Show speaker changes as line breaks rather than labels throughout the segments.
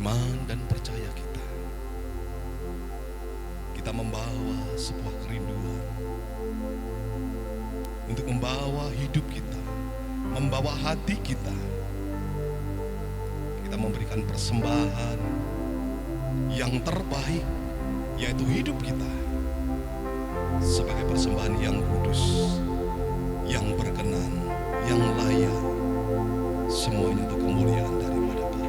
iman dan percaya kita. Kita membawa sebuah kerinduan untuk membawa hidup kita, membawa hati kita. Kita memberikan persembahan yang terbaik, yaitu hidup kita, sebagai persembahan yang kudus, yang berkenan, yang layak, semuanya untuk kemuliaan daripada Bapa.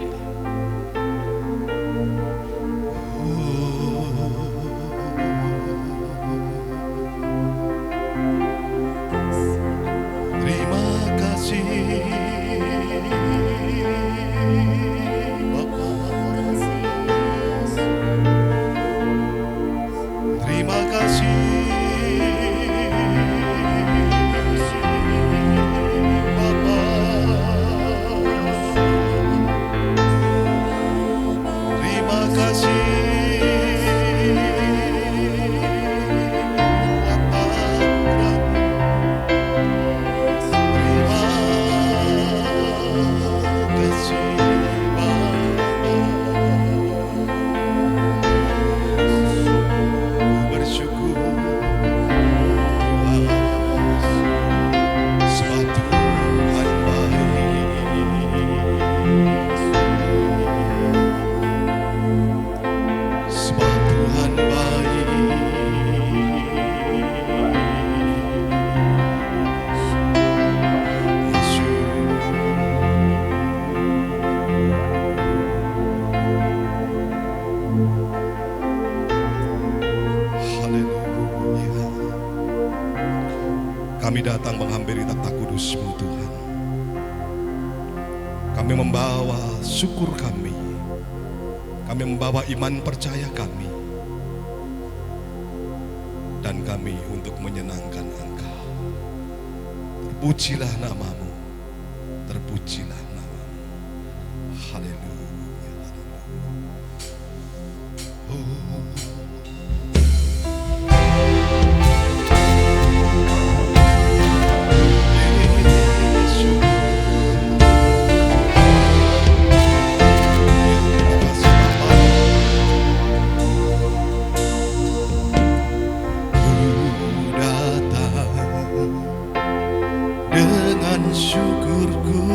Terima kasih Bapa. Terima kasih Bapa. Terima kasih kami datang menghampiri takhta kudus-Mu Tuhan. Kami membawa syukur kami. Kami membawa iman percaya kami. Dan kami untuk menyenangkan Engkau. Terpujilah nama-Mu. Terpujilah nama-Mu. Haleluya. Dengan syukurku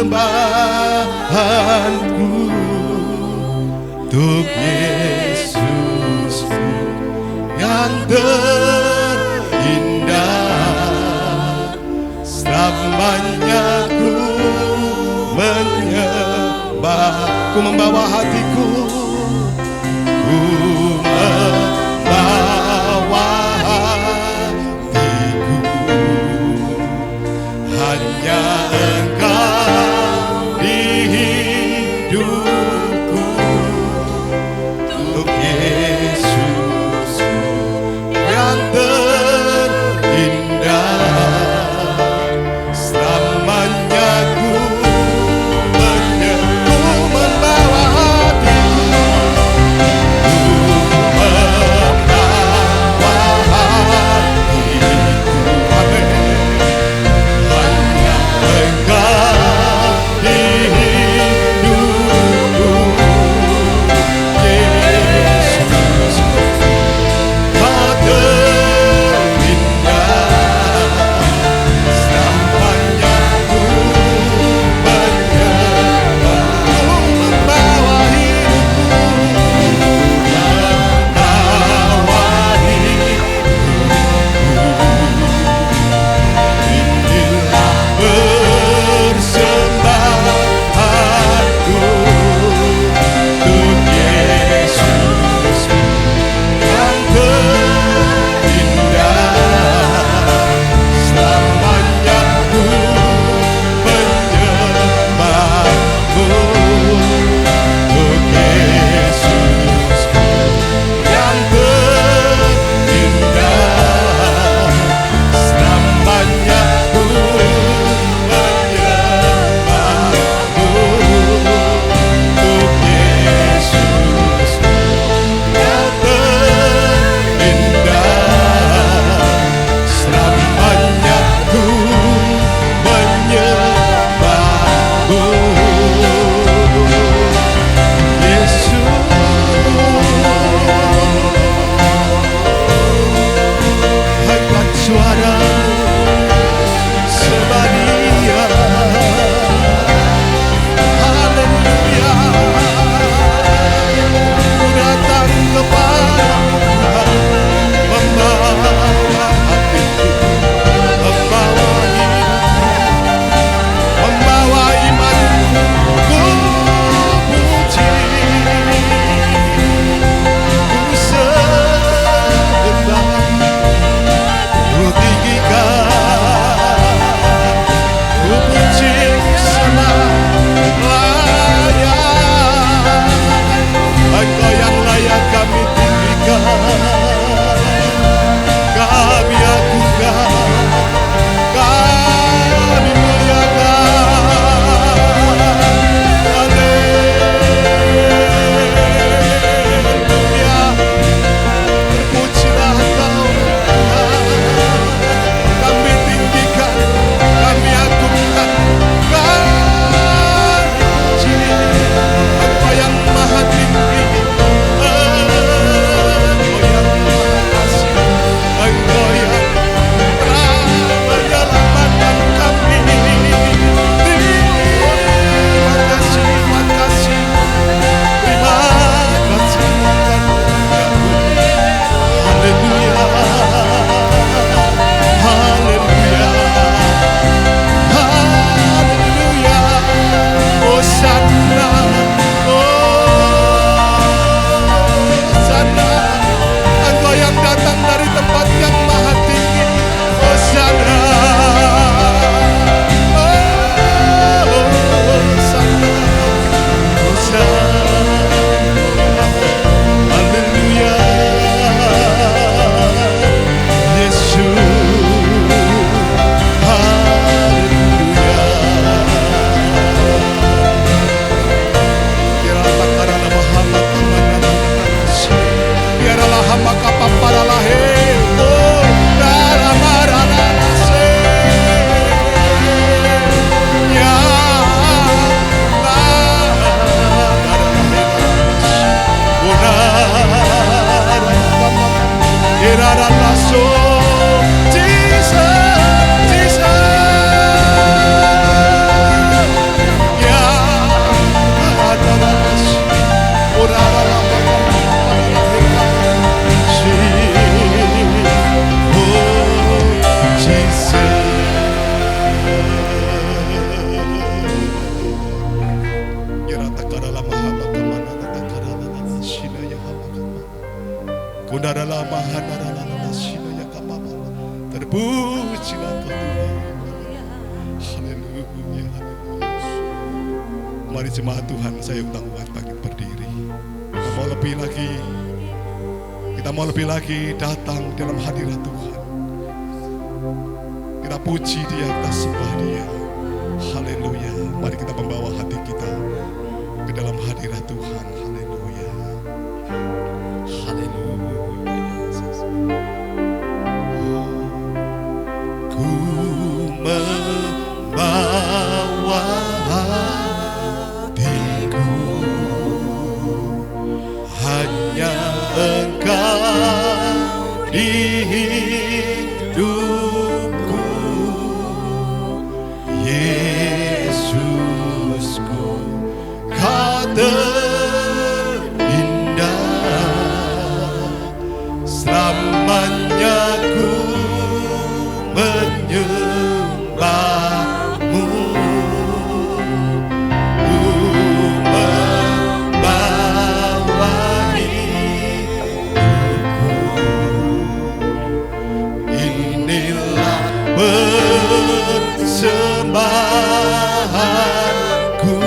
persembahanku untuk Yesusku yang terindah. Selamanya ku menyembah, ku membawa hatiku, ku membawa hatiku, hanya Engkau di hidupku untuk Yesus yang terindah. Selamanya ku membawa hatiku, Pujilah Tuhan. Haleluya. Mari jemaat Tuhan, saya undang umat bangkit berdiri. Kita mau lebih lagi. Kita mau lebih lagi datang dalam hadirat Tuhan. Kita puji Dia, kita sembah Dia. Haleluya. Mari kita membawa hati kita ke dalam hadirat Tuhan. Haleluya. Haleluya Yesus. Ku membawa hatiku hanya Engkau di hidupku, Yesusku, Kau terindah. Selamanya ku menyembahmu, ku membawa hidupku. Inilah persembahanku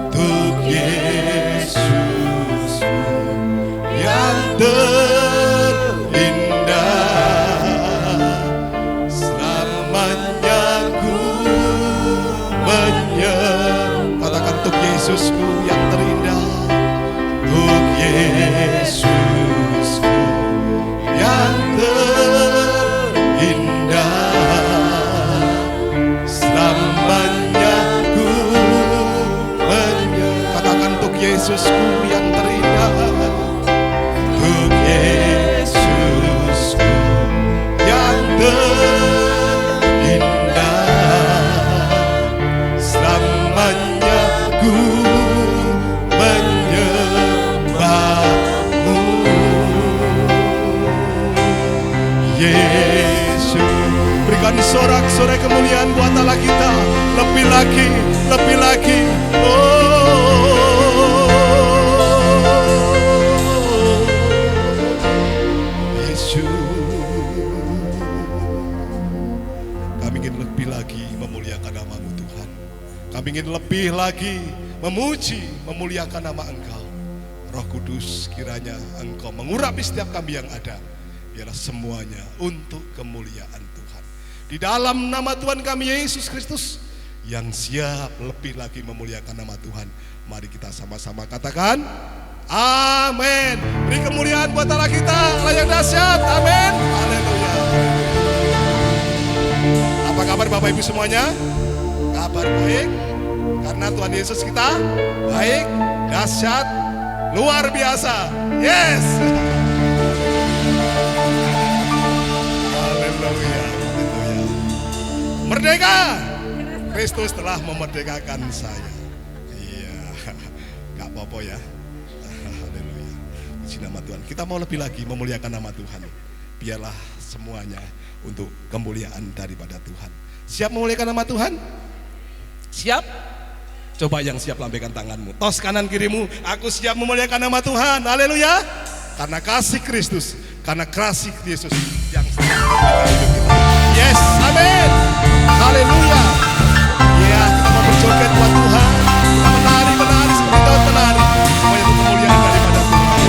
untuk Yesusku yang terindah. Selamanya ku menyembah. Katakan untuk Yesusku yang terindah, untuk Yesusku yang terindah. Selamanya ku menyembah. Katakan untuk Yesusku yang terindah, untuk Yesusku yang terindah. Selamanya ku menyembahmu, Yesus. Berikan sorak-sorai kemuliaan buat Allah kita. Lebih lagi, lebih lagi. Yesus. Kami ingin lebih lagi memuliakan nama-Mu Tuhan. Kami ingin lebih lagi memuji, memuliakan nama Engkau. Roh Kudus, kiranya Engkau mengurapi setiap kami yang ada. Biarlah semuanya untuk kemuliaan Tuhan. Di dalam nama Tuhan kami Yesus Kristus yang siap lebih lagi memuliakan nama Tuhan. Mari kita sama-sama katakan amin. Beri kemuliaan buat Allah kita, Allah yang dahsyat. Amin. Haleluya. Apa kabar Bapak Ibu semuanya? Kabar baik, karena Tuhan Yesus kita baik, dahsyat, luar biasa. Yes. Haleluya. Merdeka. Kristus telah memerdekakan saya. Iya. Gak apa-apa ya. Haleluya. Puji nama Tuhan. Kita mau lebih lagi memuliakan nama Tuhan. Biarlah semuanya untuk kemuliaan daripada Tuhan. Siap memuliakan nama Tuhan? Siap? Coba yang siap lambaikan tanganmu. Tos kanan kirimu. Aku siap memuliakan nama Tuhan. Haleluya. Karena kasih Kristus, karena kasih Yesus yang setiap hidup kita. Yes, amin. Haleluya. Ya, kita mau berjoget buat Tuhan. Kita menari seperti Daud menari. Semuanya untuk kemuliaan daripada Tuhan.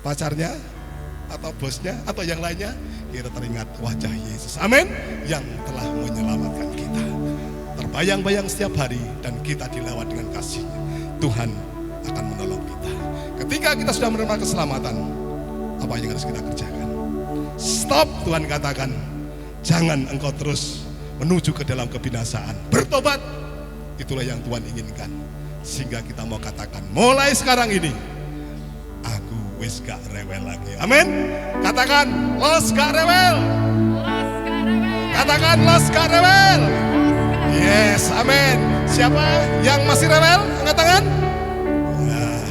pacarnya, atau bosnya, atau yang lainnya, kita teringat wajah Yesus, amin, yang telah menyelamatkan kita. Terbayang-bayang setiap hari dan kita dilawat dengan kasih-Nya. Tuhan akan menolong kita. Ketika kita sudah menerima keselamatan, apa yang harus kita kerjakan? Stop, Tuhan katakan. Jangan engkau terus menuju ke dalam kebinasaan. Bertobat, itulah yang Tuhan inginkan. Sehingga kita mau katakan, mulai sekarang ini, aku wis gak rewel lagi. Amin. Katakan, los gak rewel. Katakan, los gak rewel. Yes, amin. Siapa yang masih rewel? Angkat tangan. Nah,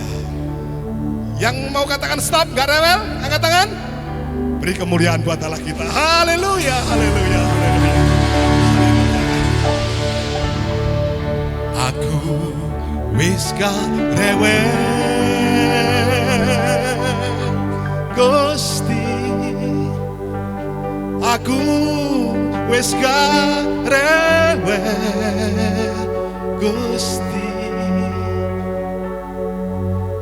yang mau katakan stop, gak rewel? Angkat tangan. Beri kemuliaan buat Allah kita. Haleluya, haleluya, haleluya. Aku wis gak rewel, Gusti. Aku wis gak rewel, Gusti.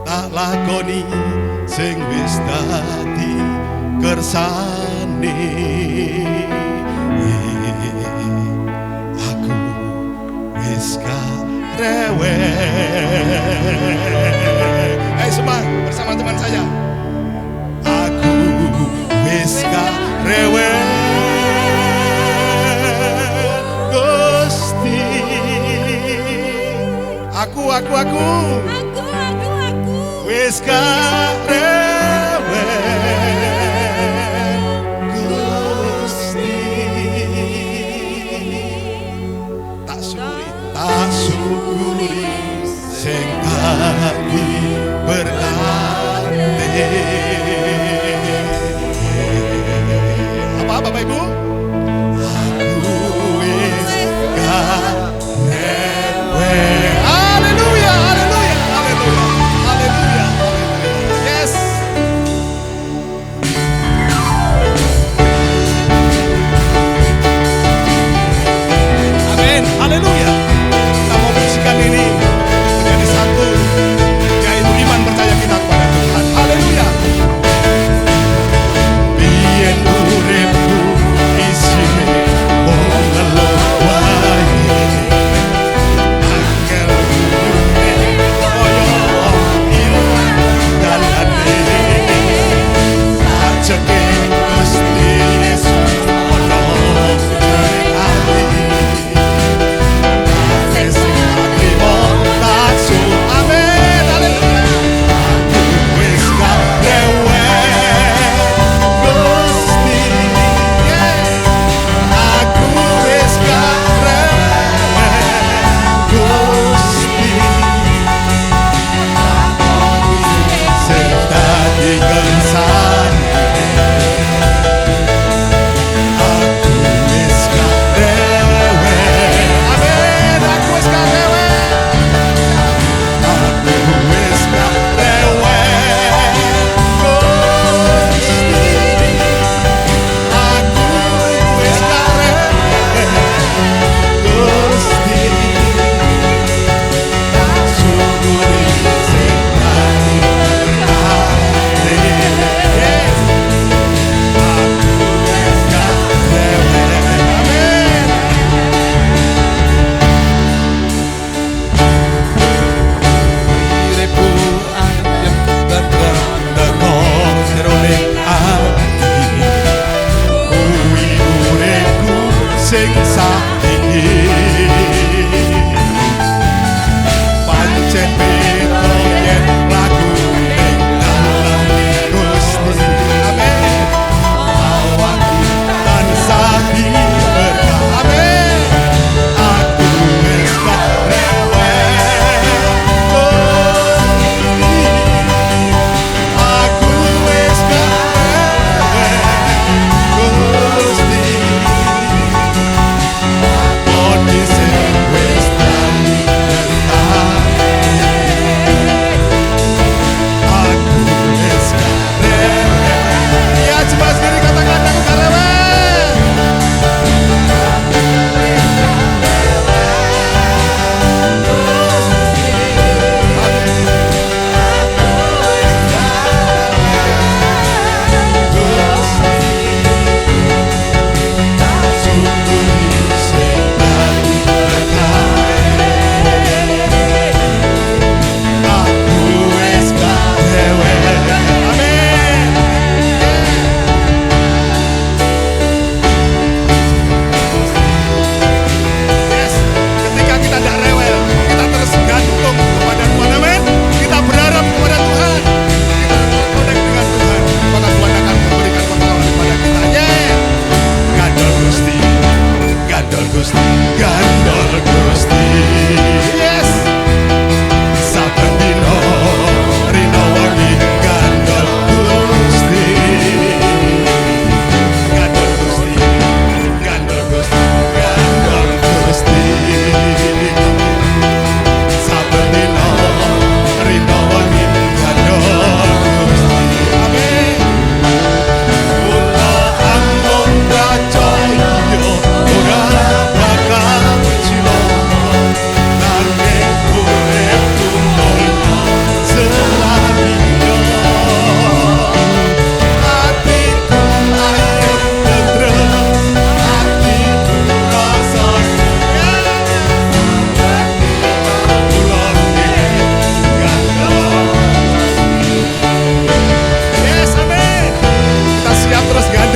Tak lakoni sing wis dadi kersane. Aku wis gak rewel. Ayo semua bersama teman saya. Aku wis gak rewel, Gusti. Aku wis gak rewel, Gusti. Tak syukuri sing dadi berkati. Apa Bapak Ibu? Aku wis gak rewel. Haleluya, haleluya, haleluya, haleluya, haleluya. Yes. Amin, haleluya. Kita mau musikan ini menjadi satu, yaitu iman percaya kita kepada Tuhan. Haleluya. Biyen uripku isine wong ngeluh wae, angel dunyane koyo ilang dalane. Sajake Gusti Yesus ono ning ati. Amin, haleluya. Aku wis gak rewel, Gusti. Aku wis gak rewel, Gusti. Sing dadi kersane. Aku wis gak rewel. Amin, aku wis gak rewel. Aku wis gak rewel, Gusti. Aku wis gak rewel, Gusti. Tak syukuri sing dadi berkati. Aku wis gak rewel. Amin. Uripku ayem teko jroning ati. Kuwi uripku sing saiki. Pancen beda yen lagu ning dalam Gusti. Amin. Awak tansah diberkati. Amin. Aku wis gak rewel, Gusti. Aku wis gak rewel, Gusti.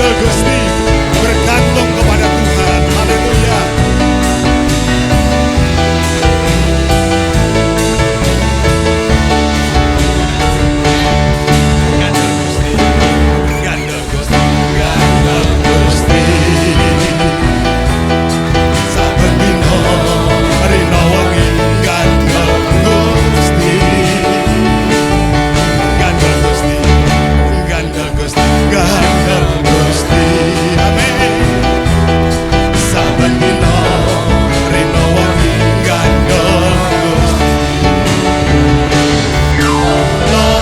Gandel Gusti, bergantung kepada Tuhan. Haleluya. Gandel Gusti, Gandel Gusti, Gandel Gusti. Saben dino rino wengi Gandel Gusti. Gandel Gusti, Gandel Gusti, Gandel Gusti. Amin. Saben dino rino wengi Gandel Gusti. Lo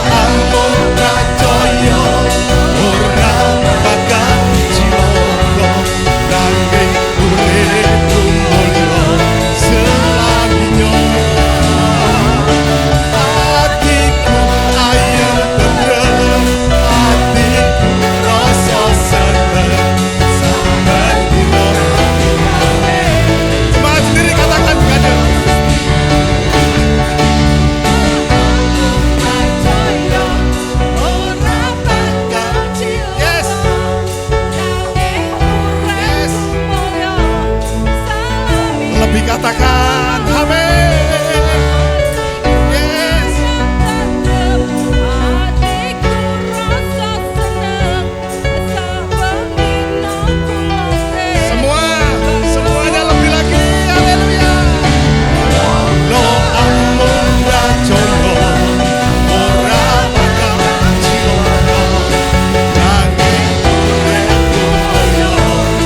ampun percaya ora bakal cilaka nanging uripku mulya selaminya. Hatiku ayo tentrem, hatiku rasa seneng saben dina. Cuma sendiri katakan Gandel. Yes. Yes. Lebih katakan amin. Yes. Semuanya lebih lagi. Haleluya. Lo ampun percaya ora bakal cilaka nanging uripku mulya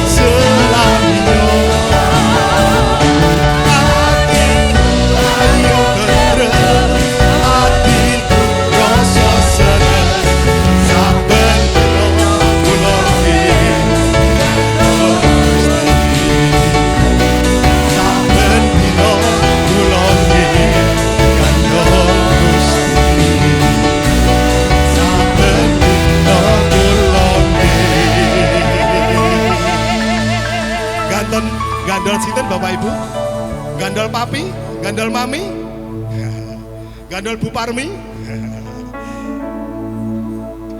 selaminya. Hatiku ayo tentrem, hatiku rasa seneng saben dina kula saben dina kula Gandel Gusti. Saben dina kula Gandel sinten Bapak Ibu? Gandel papi, gandel mami, gandel Bu Parmi.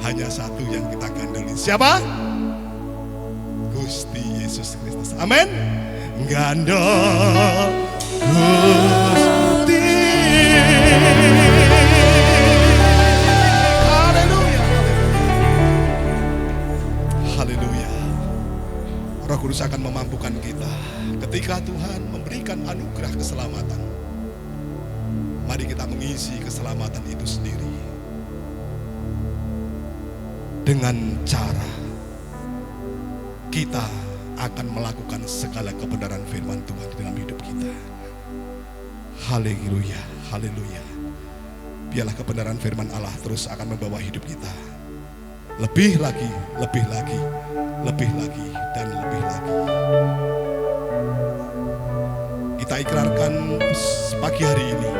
Hanya satu yang kita gandelin. Siapa? Gusti Yesus Kristus. Amin. Gandel Gusti. Haleluya. Haleluya. Roh Kudus akan memampukan kita ketika Tuhan memberikan anugerah keselamatan. Mari kita mengisi keselamatan itu sendiri dengan cara kita akan melakukan segala kebenaran firman Tuhan dalam hidup kita. Haleluya, haleluya. Biarlah kebenaran firman Allah terus akan membawa hidup kita lebih lagi, lebih lagi, lebih lagi, dan lebih lagi. Kita ikrarkan pagi hari ini,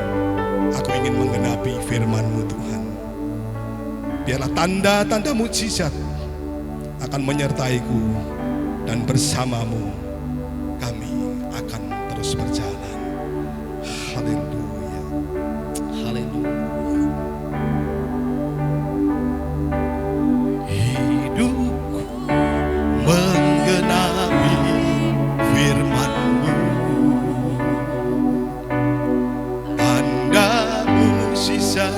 aku ingin menggenapi firman-Mu Tuhan. Biarlah tanda-tanda mujizat akan menyertaiku, dan bersamamu kami akan terus berjalan. Haleluya, haleluya. Hidupku menggenapi firman-Mu, tanda mujizat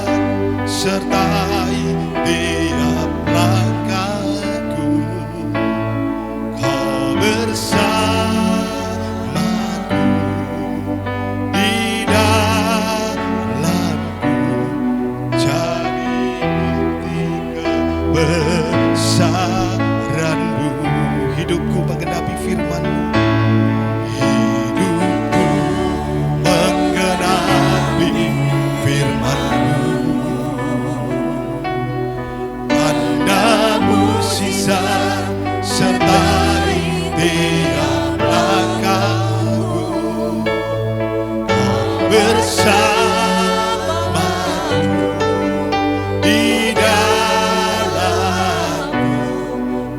sertai tiap langkahku. Kau bersamaku di dalamku, jadi bukti kebesaran-Mu. Hidupku menggenapi firman-Mu. Hidupku menggenapi firman-Mu, tanda mujizat sertai tiap langkahku. Kau bersamaku di dalamku,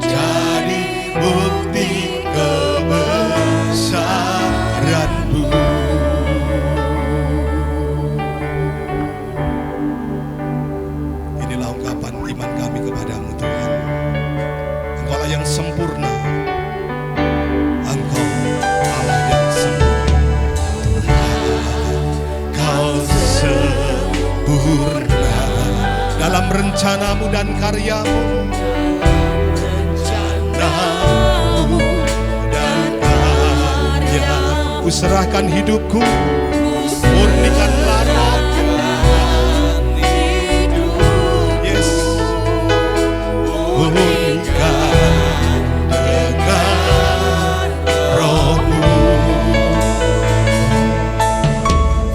jadi bukti kebesaran-Mu. Inilah ungkapan iman kami kepadamu Tuhan. Engkaulah yang sempurna. Engkau Allah yang sempurna. Kau sempurna dalam rencanamu dan karyamu. Rencanamu dan karyamu. Kuserahkan hidupku, murnikanlah rohku. Yes, murnikan dengan rohmu.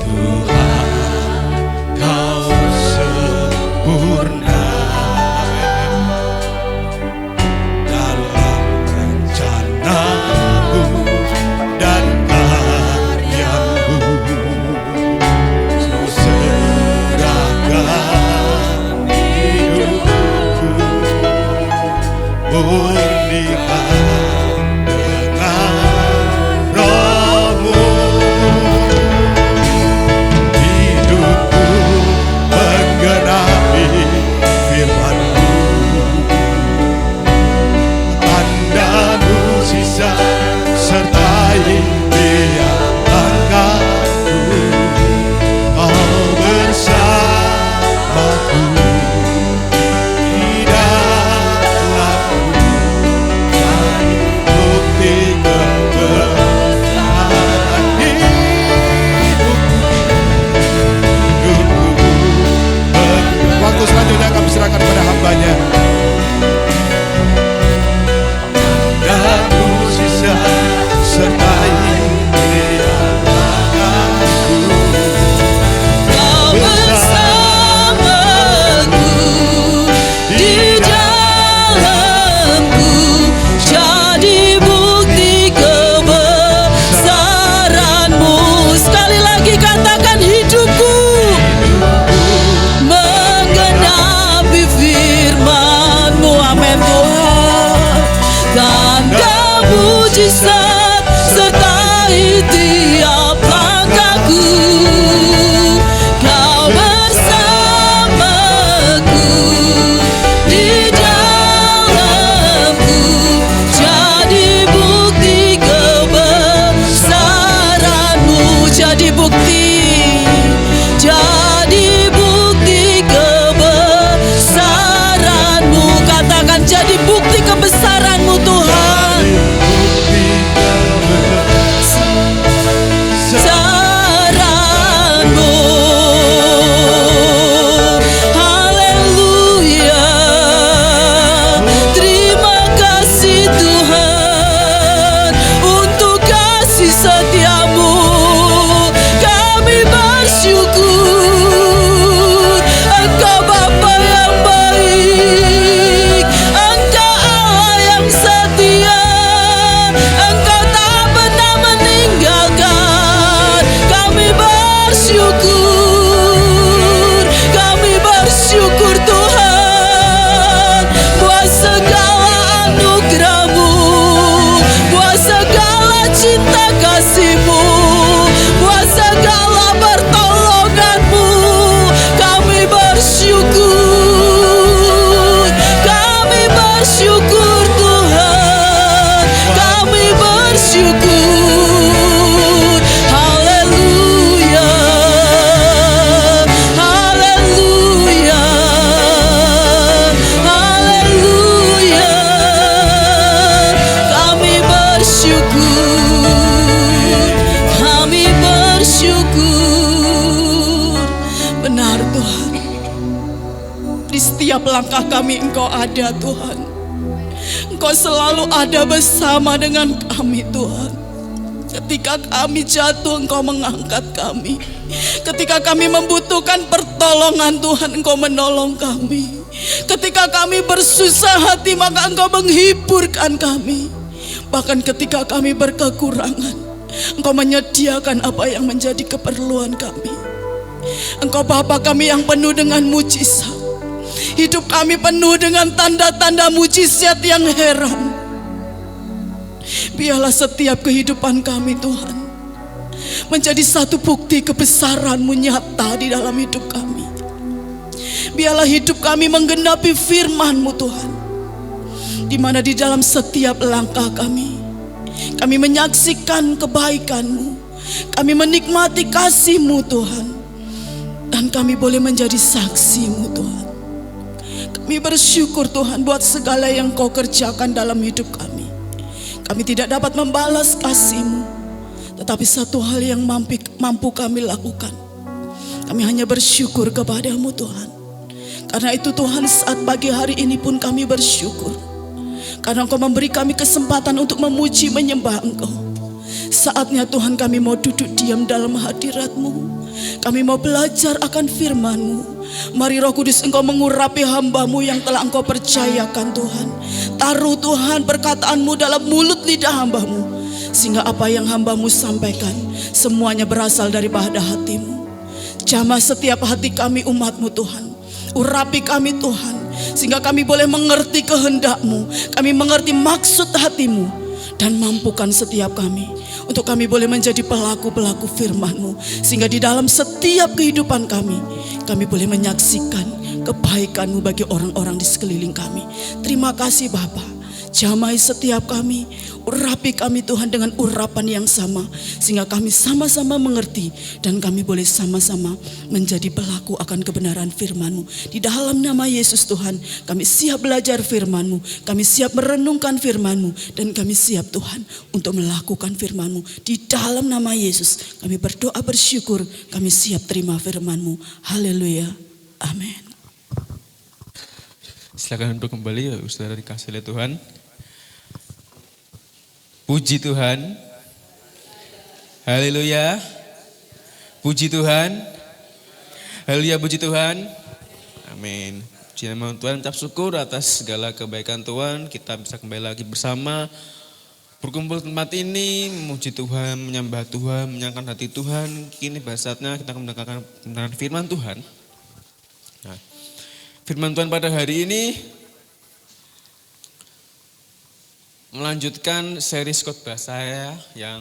Tuhan, kau sempurna dalam rencanamu dan karyamu. Serahkan hidupku, murnikan dengan rohmu. Hidupku menggenapi firman-Mu, tanda mukjizat sertai tiap langkahku. Kau bersamaku di dalamku, jadi bukti kebenaran hidupku. Waktu selanjutnya kami serahkan pada hamba-Nya. Dan mukjizat sertai tiap langkahku.
Kau bersamaku di dalamku, jadi bukti kebesaran-Mu. Sekali lagi katakan, hidupku menggenapi firman-Mu. Amin Tuhan. Tanda mujizat sertai tiap langkahku. Kau bersamaku di dalamku, jadi bukti kebesaran-Mu. Jadi bukti kebesaran-Mu. Katakan, jadi bukti kebesaran-Mu Tuhan. Kebesaran-Mu. Haleluya. Terima kasih Tuhan untuk kasih setia-Mu. Kami bersyukur, Engkau Bapa yang baik, Engkau Allah yang setia, Engkau tak pernah meninggalkan. Kami bersyukur Tuhan, buat segala anugerah-Mu, buat segala cinta kasih-Mu, buat segala pertolongan-Mu. Kami bersyukur Tuhan, kami bersyukur. Haleluya, haleluya, haleluya. Kami bersyukur. Benar Tuhan, di setiap langkah kami Engkau ada Tuhan. Engkau selalu ada bersama dengan kami Tuhan. Ketika kami jatuh, Engkau mengangkat kami. Ketika kami membutuhkan pertolongan Tuhan, Engkau menolong kami. Ketika kami bersusah hati, maka Engkau menghiburkan kami. Bahkan ketika kami berkekurangan, Engkau menyediakan apa yang menjadi keperluan kami. Engkau Bapa kami yang penuh dengan mujizat. Hidup kami penuh dengan tanda-tanda mujizat yang heran. Biarlah setiap kehidupan kami Tuhan menjadi satu bukti kebesaran-Mu nyata di dalam hidup kami. Biarlah hidup kami menggenapi firman-Mu Tuhan. di mana di dalam setiap langkah kami menyaksikan kebaikan-Mu, kami menikmati kasih-Mu Tuhan, dan kami boleh menjadi saksi-Mu Tuhan. Kami bersyukur Tuhan buat segala yang Kau kerjakan dalam hidup kami. Kami tidak dapat membalas kasih-Mu, tetapi satu hal yang mampu kami lakukan, kami hanya bersyukur kepada-Mu Tuhan. Karena itu Tuhan, saat pagi hari ini pun kami bersyukur, karena Engkau memberi kami kesempatan untuk memuji menyembah Engkau. Saatnya Tuhan kami mau duduk diam dalam hadirat-Mu. Kami mau belajar akan firman-Mu. Mari Roh Kudus Engkau mengurapi hamba-Mu yang telah Engkau percayakan Tuhan. Taruh Tuhan perkataan-Mu dalam mulut lidah hamba-Mu, sehingga apa yang hamba-Mu sampaikan semuanya berasal daripada hati-Mu. Jamah setiap hati kami umat-Mu Tuhan. Urapi kami Tuhan, sehingga kami boleh mengerti kehendak-Mu, kami mengerti maksud hati-Mu, dan mampukan setiap kami untuk kami boleh menjadi pelaku-pelaku firman-Mu, sehingga di dalam setiap kehidupan kami boleh menyaksikan kebaikan-Mu bagi orang-orang di sekeliling kami. Terima kasih Bapa. Jamai setiap kami, urapi kami Tuhan dengan urapan yang sama, sehingga kami sama-sama mengerti dan kami boleh sama-sama menjadi pelaku akan kebenaran firman-Mu. Di dalam nama Yesus Tuhan, kami siap belajar firman-Mu, kami siap merenungkan firman-Mu, dan kami siap Tuhan untuk melakukan firman-Mu. Di dalam nama Yesus kami berdoa bersyukur, kami siap terima firman-Mu. Haleluya, amin.
Silakan untuk kembali, saudara dikasih oleh Tuhan. Puji Tuhan. Haleluya. Puji Tuhan. Haleluya, puji Tuhan. Amin. Puji nama Tuhan, ucap syukur atas segala kebaikan Tuhan. Kita bisa kembali lagi bersama, berkumpul tempat ini, memuji Tuhan, menyembah Tuhan, menyenangkan hati Tuhan. Kini saatnya kita akan mendengarkan kebenaran firman Tuhan. Nah, firman Tuhan pada hari ini melanjutkan seri khotbah saya yang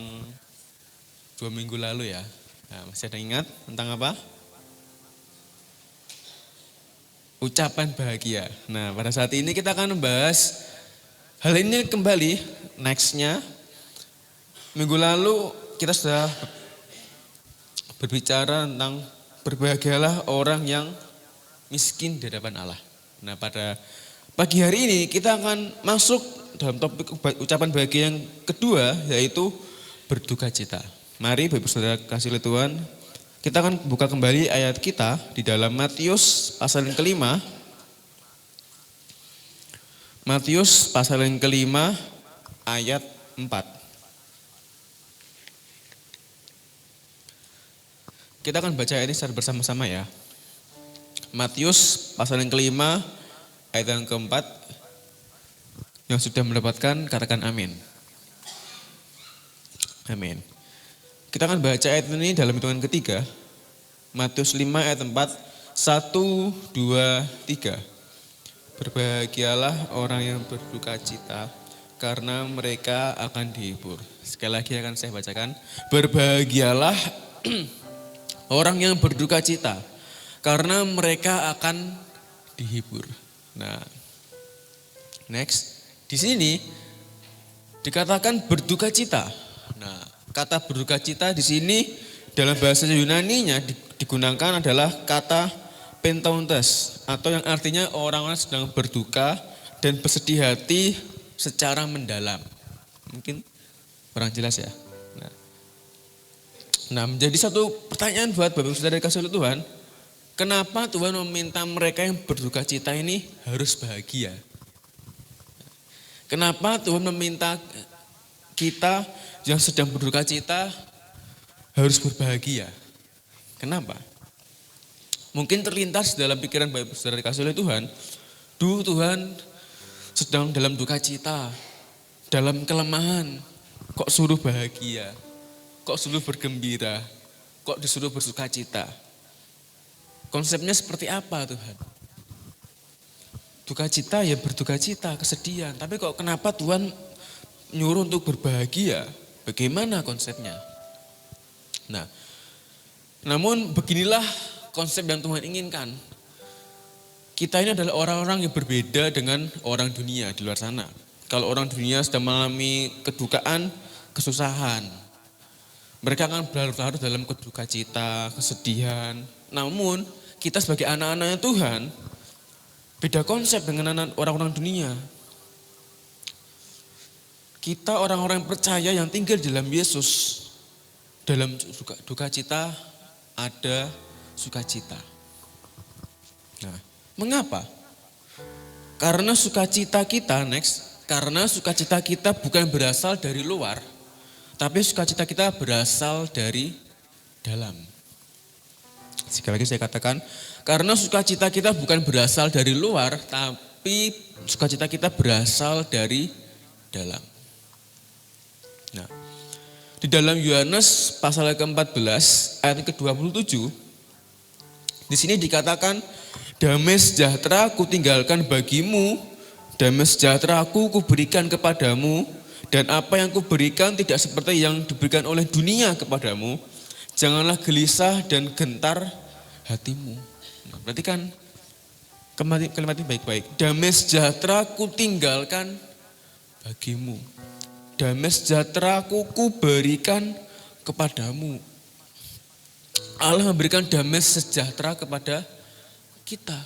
2 minggu lalu ya. Nah, masih ada ingat tentang apa? Ucapan bahagia. Nah, pada saat ini kita akan membahas hal ini kembali. Nextnya, minggu lalu kita sudah berbicara tentang berbahagialah orang yang miskin di hadapan Allah. Nah, pada pagi hari ini kita akan masuk dalam topik ucapan bahagia yang kedua, yaitu berduka cita. Mari Bapak Saudara kasih oleh Tuhan, kita akan buka kembali ayat kita di dalam Matius pasal yang kelima. Matius pasal yang kelima ayat 4. Kita akan baca ini secara bersama-sama ya. Matius pasal yang kelima ayat yang keempat. Yang sudah mendapatkan katakan amin. Amin. Kita akan baca ayat ini dalam hitungan ketiga. Matius 5 ayat 4. 1, 2, 3. Berbahagialah orang yang berduka cita, karena mereka akan dihibur. Sekali lagi akan saya bacakan. Berbahagialah orang yang berduka cita, karena mereka akan dihibur. Nah, next. Di sini dikatakan berduka cita. Nah, kata berduka cita di sini dalam bahasa Yunani-nya digunakan adalah kata pentauntes, atau yang artinya orang-orang sedang berduka dan bersedih hati secara mendalam. Mungkin kurang jelas ya. Nah, menjadi satu pertanyaan buat Bapak Saudara kasih oleh Tuhan, kenapa Tuhan meminta mereka yang berduka cita ini harus bahagia? Kenapa Tuhan meminta kita yang sedang berduka cita harus berbahagia? Kenapa? Mungkin terlintas dalam pikiran Bapak Saudara dikasih oleh Tuhan, dulu Tuhan sedang dalam duka cita, dalam kelemahan, kok suruh bahagia, kok suruh bergembira, kok disuruh bersuka cita. Konsepnya seperti apa Tuhan? Duka cita ya berduka cita, kesedihan. Tapi kok kenapa Tuhan nyuruh untuk berbahagia? Bagaimana konsepnya? Nah, namun beginilah konsep yang Tuhan inginkan. kita ini adalah orang-orang yang berbeda dengan orang dunia di luar sana. Kalau orang dunia sedang mengalami kedukaan, kesusahan, mereka akan berlarut-larut dalam keduka cita, kesedihan. Namun kita sebagai anak-anak Tuhan, beda konsep dengan orang-orang dunia. Kita orang-orang yang percaya yang tinggal di dalam Yesus, dalam duka cita ada sukacita. Nah, mengapa? Karena sukacita kita, karena sukacita kita bukan berasal dari luar, tapi sukacita kita berasal dari dalam. Sekali lagi saya katakan, karena sukacita kita bukan berasal dari luar, tapi sukacita kita berasal dari dalam. Nah, di dalam Yohanes pasal ke-14 ayat ke-27, di sini dikatakan, damai sejahtera kutinggalkan bagimu, damai sejahtera aku berikan kepadamu, dan apa yang kuberikan tidak seperti yang diberikan oleh dunia kepadamu. Janganlah gelisah dan gentar hatimu. Nah, berarti kan kalimat ini baik-baik. Damai sejahtera kutinggalkan bagimu. Damai sejahtera ku berikan kepadamu. Allah memberikan damai sejahtera kepada kita.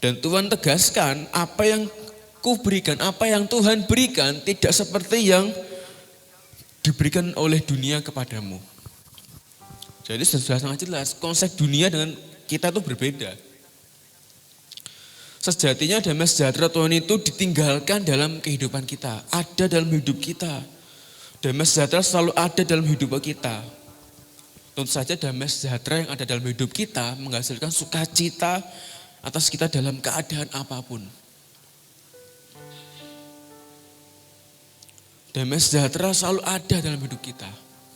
Dan Tuhan tegaskan apa yang ku berikan, apa yang Tuhan berikan tidak seperti yang diberikan oleh dunia kepadamu. Jadi sudah sangat jelas konsep dunia dengan kita itu berbeda. Sejatinya damai sejahtera Tuhan itu ditinggalkan dalam kehidupan kita, ada dalam hidup kita. Damai sejahtera selalu ada dalam hidup kita. Tentu saja damai sejahtera yang ada dalam hidup kita menghasilkan sukacita atas kita dalam keadaan apapun. Damai sejahtera selalu ada dalam hidup kita.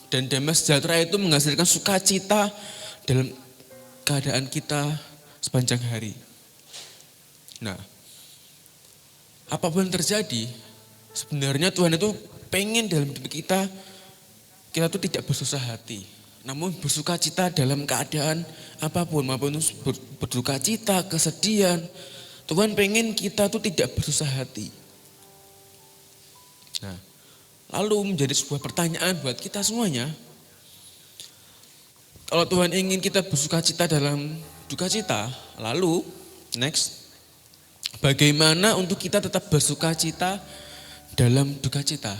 Dan damai sejahtera itu menghasilkan sukacita dalam keadaan kita sepanjang hari. Nah, apapun yang terjadi, sebenarnya Tuhan itu pengen dalam hidup kita tuh tidak bersusah hati. Namun bersuka cita dalam keadaan apapun, maupun berduka cita, kesedihan. Tuhan pengen kita tuh tidak bersusah hati. Nah, lalu menjadi sebuah pertanyaan buat kita semuanya. Kalau Tuhan ingin kita bersuka cita dalam duka cita, lalu bagaimana untuk kita tetap bersuka cita dalam duka cita?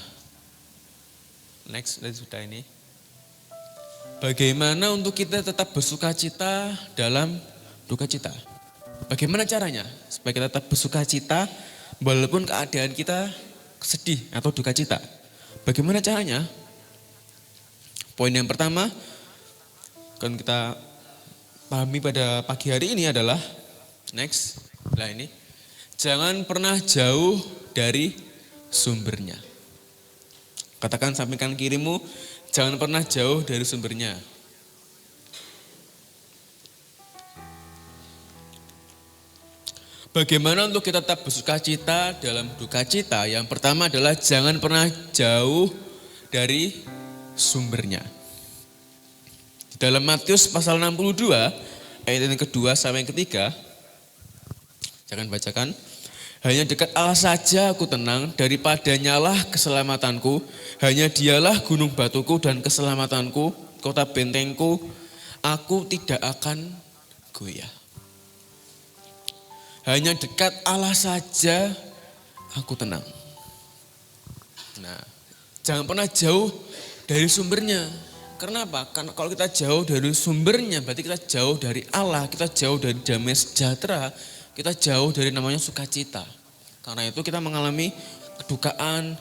Sudah ini. Bagaimana untuk kita tetap bersuka cita dalam duka cita? Bagaimana caranya supaya kita tetap bersuka cita walaupun keadaan kita sedih atau duka cita? Bagaimana caranya? Poin yang pertama kan kita pahami pada pagi hari ini adalah ini. Jangan pernah jauh dari sumbernya. Katakan samping kanan kirimu, jangan pernah jauh dari sumbernya. Bagaimana untuk kita tetap bersuka cita dalam duka cita? Yang pertama adalah jangan pernah jauh dari sumbernya. Di dalam Matius pasal 62, ayat yang kedua sampai yang ketiga, jangan bacakan. Hanya dekat Allah saja aku tenang, daripadanya lah keselamatanku. Hanya dialah gunung batuku dan keselamatanku, kota bentengku, aku tidak akan goyah. Hanya dekat Allah saja aku tenang. Nah, jangan pernah jauh dari sumbernya. Kenapa? Karena kalau kita jauh dari sumbernya, berarti kita jauh dari Allah, kita jauh dari damai sejahtera, kita jauh dari namanya sukacita. Karena itu kita mengalami kedukaan,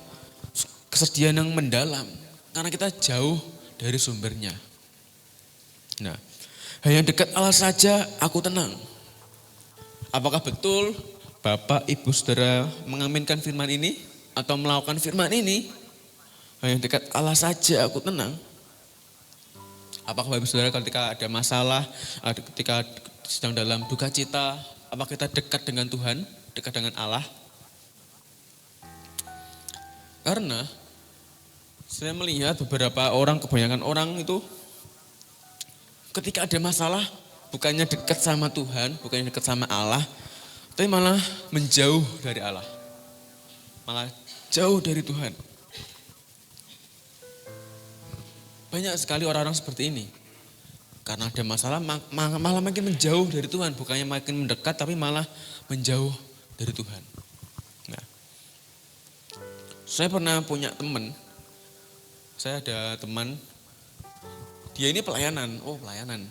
kesedihan yang mendalam. Karena kita jauh dari sumbernya. Nah, hanya dekat Allah saja aku tenang. Apakah betul Bapak, Ibu, Saudara mengaminkan firman ini? Atau melakukan firman ini? Hanya dekat Allah saja aku tenang. Apakah Bapak, Ibu, Saudara ketika ada masalah, ketika sedang dalam duka cita, apakah kita dekat dengan Tuhan, dekat dengan Allah? Karena saya melihat beberapa orang, kebanyakan orang itu ketika ada masalah, bukannya dekat sama Tuhan, bukannya dekat sama Allah, tapi malah menjauh dari Allah. Malah jauh dari Tuhan. Banyak sekali orang-orang seperti ini. Karena ada masalah malah makin menjauh dari Tuhan. Bukannya makin mendekat tapi malah menjauh dari Tuhan. Nah, saya pernah punya teman. Saya ada teman. Dia ini pelayanan. Oh, pelayanan.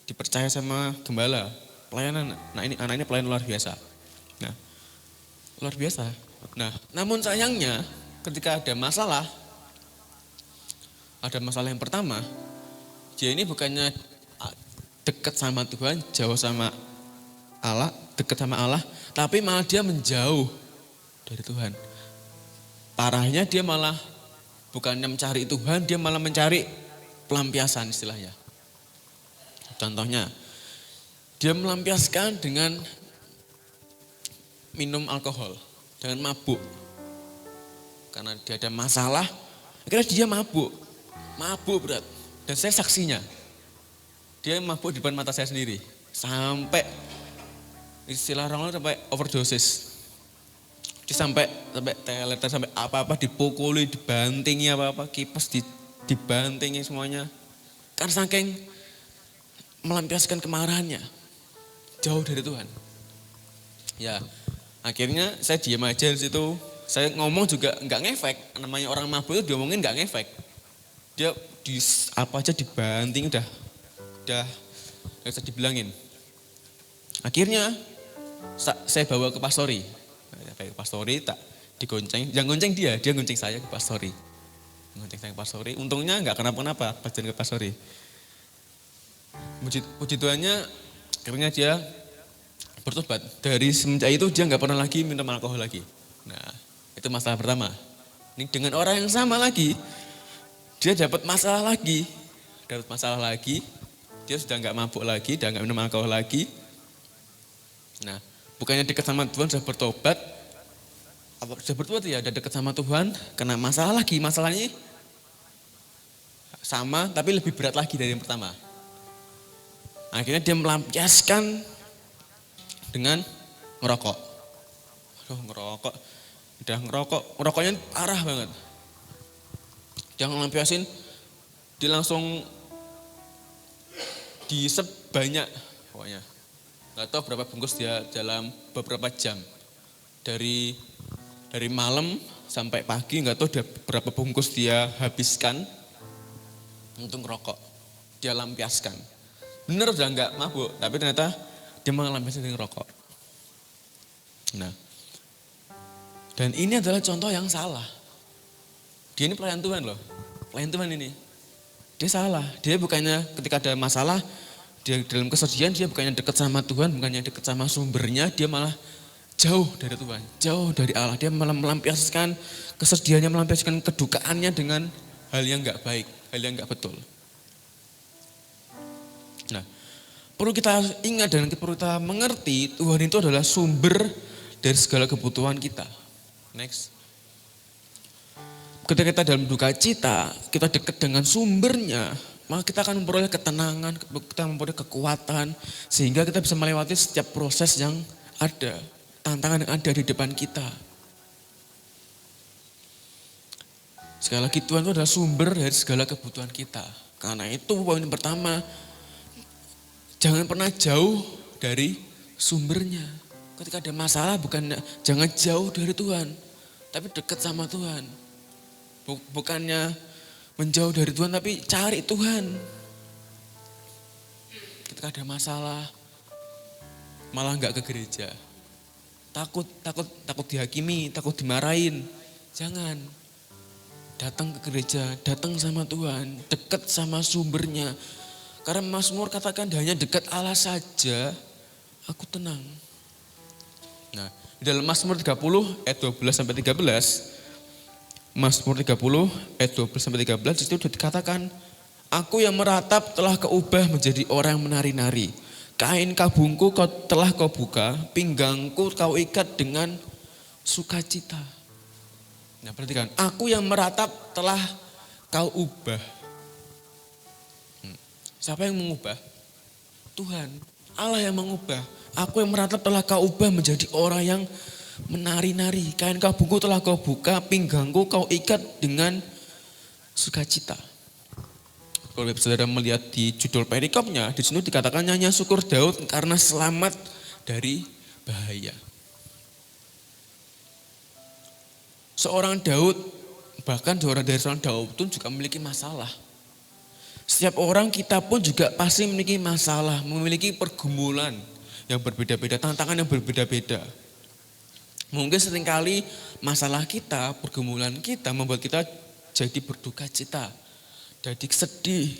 Dipercaya sama gembala. Pelayanan. Nah, ini anak ini pelayan luar biasa. Nah, luar biasa. Nah, namun sayangnya ketika ada masalah yang pertama, dia ini bukannya dekat sama Tuhan, jauh sama Allah, dekat sama Allah, tapi malah dia menjauh dari Tuhan. Parahnya dia malah bukannya mencari Tuhan, dia malah mencari pelampiasan istilahnya. Contohnya, dia melampiaskan dengan minum alkohol, dengan mabuk. Karena dia ada masalah, akhirnya dia mabuk berat. Dan saya saksinya, dia mabuk di depan mata saya sendiri. Sampai, istilah orang sampai overdosis. Dia sampai teler, sampai apa-apa dipukuli, dibantingi apa-apa, kipas dibantingi semuanya. Karena saking melampiaskan kemarahannya, jauh dari Tuhan. Ya, akhirnya saya diam aja di situ. Saya ngomong juga nggak ngefek. Namanya orang mabuk itu diomongin nggak ngefek. Dia apa aja dibanting udah nggak bisa dibilangin. Akhirnya saya bawa ke pastori. Ke pastori tak digonceng, jangan gonceng dia gonceng saya ke pastori. Gonceng saya ke pastori. Untungnya nggak kenapa-napa pas jalan ke pastori. Puji Tuhannya akhirnya dia bertobat. Dari semenjak itu dia nggak pernah lagi minum alkohol lagi. Nah, itu masalah pertama. Ini dengan orang yang sama lagi, dia dapat masalah lagi. Dia sudah nggak mabuk lagi, sudah nggak minum alkohol lagi. Nah, bukannya dekat sama Tuhan, sudah bertobat. Sudah bertobat ya, sudah dekat sama Tuhan, kena masalah lagi. Masalahnya sama, tapi lebih berat lagi dari yang pertama. Akhirnya dia melampiaskan dengan ngerokok. Ngerokoknya parah banget. Dia ngelampiasin, dia langsung diisep banyak pokoknya. Gak tahu berapa bungkus dia dalam beberapa jam. Dari malam sampai pagi gak tahu berapa bungkus dia habiskan untuk ngerokok. Dia lampiaskan. Bener udah gak mabuk, tapi ternyata dia melampiaskan dengan rokok. Nah, dan ini adalah contoh yang salah. Dia ini pelayan Tuhan loh. Pelayan Tuhan ini. Dia salah. Dia bukannya ketika ada masalah, dia dalam kesedihan, dia bukannya dekat sama Tuhan, bukannya dekat sama sumbernya, dia malah jauh dari Tuhan, jauh dari Allah. Dia malah melampiaskan kesedihannya, melampiaskan kedukaannya dengan hal yang gak baik, hal yang gak betul. Nah, perlu kita ingat dan perlu kita mengerti, Tuhan itu adalah sumber dari segala kebutuhan kita. Next. Ketika kita dalam duka cita, kita dekat dengan sumbernya, maka kita akan memperoleh ketenangan, kita memperoleh kekuatan, sehingga kita bisa melewati setiap proses yang ada, tantangan yang ada di depan kita. Sekali lagi, Tuhan itu adalah sumber dari segala kebutuhan kita. Karena itu poin yang pertama, jangan pernah jauh dari sumbernya. Ketika ada masalah, jangan jauh dari Tuhan, tapi dekat sama Tuhan. Bukannya menjauh dari Tuhan, tapi cari Tuhan. Ketika ada masalah, malah nggak ke gereja. Takut dihakimi, takut dimarahin. Jangan. Datang ke gereja, datang sama Tuhan, dekat sama sumbernya. Karena Mazmur katakan hanya dekat Allah saja, aku tenang. Nah, di dalam Mazmur 30 ayat 12 sampai 13, Mazmur 30 ayat 12 sampai 13 itu dikatakan, aku yang meratap telah kau ubah menjadi orang yang menari-nari. Kain kabungku telah kau buka, pinggangku kau ikat dengan sukacita. Nah, perhatikan, aku yang meratap telah kau ubah. Siapa yang mengubah? Tuhan, Allah yang mengubah. Aku yang meratap telah kau ubah menjadi orang yang menari-nari. Kain kau bungkuk telah kau buka, pinggangku kau ikat dengan sukacita. Kalau saudara melihat di judul perikopnya, di sini dikatakan nyanyian syukur Daud karena selamat dari bahaya. Seorang Daud, bahkan dari seorang Daud pun juga memiliki masalah. Setiap orang kita pun juga pasti memiliki masalah, memiliki pergumulan yang berbeda-beda, tantangan yang berbeda-beda. Mungkin seringkali masalah kita, pergumulan kita membuat kita jadi berduka cita, jadi sedih,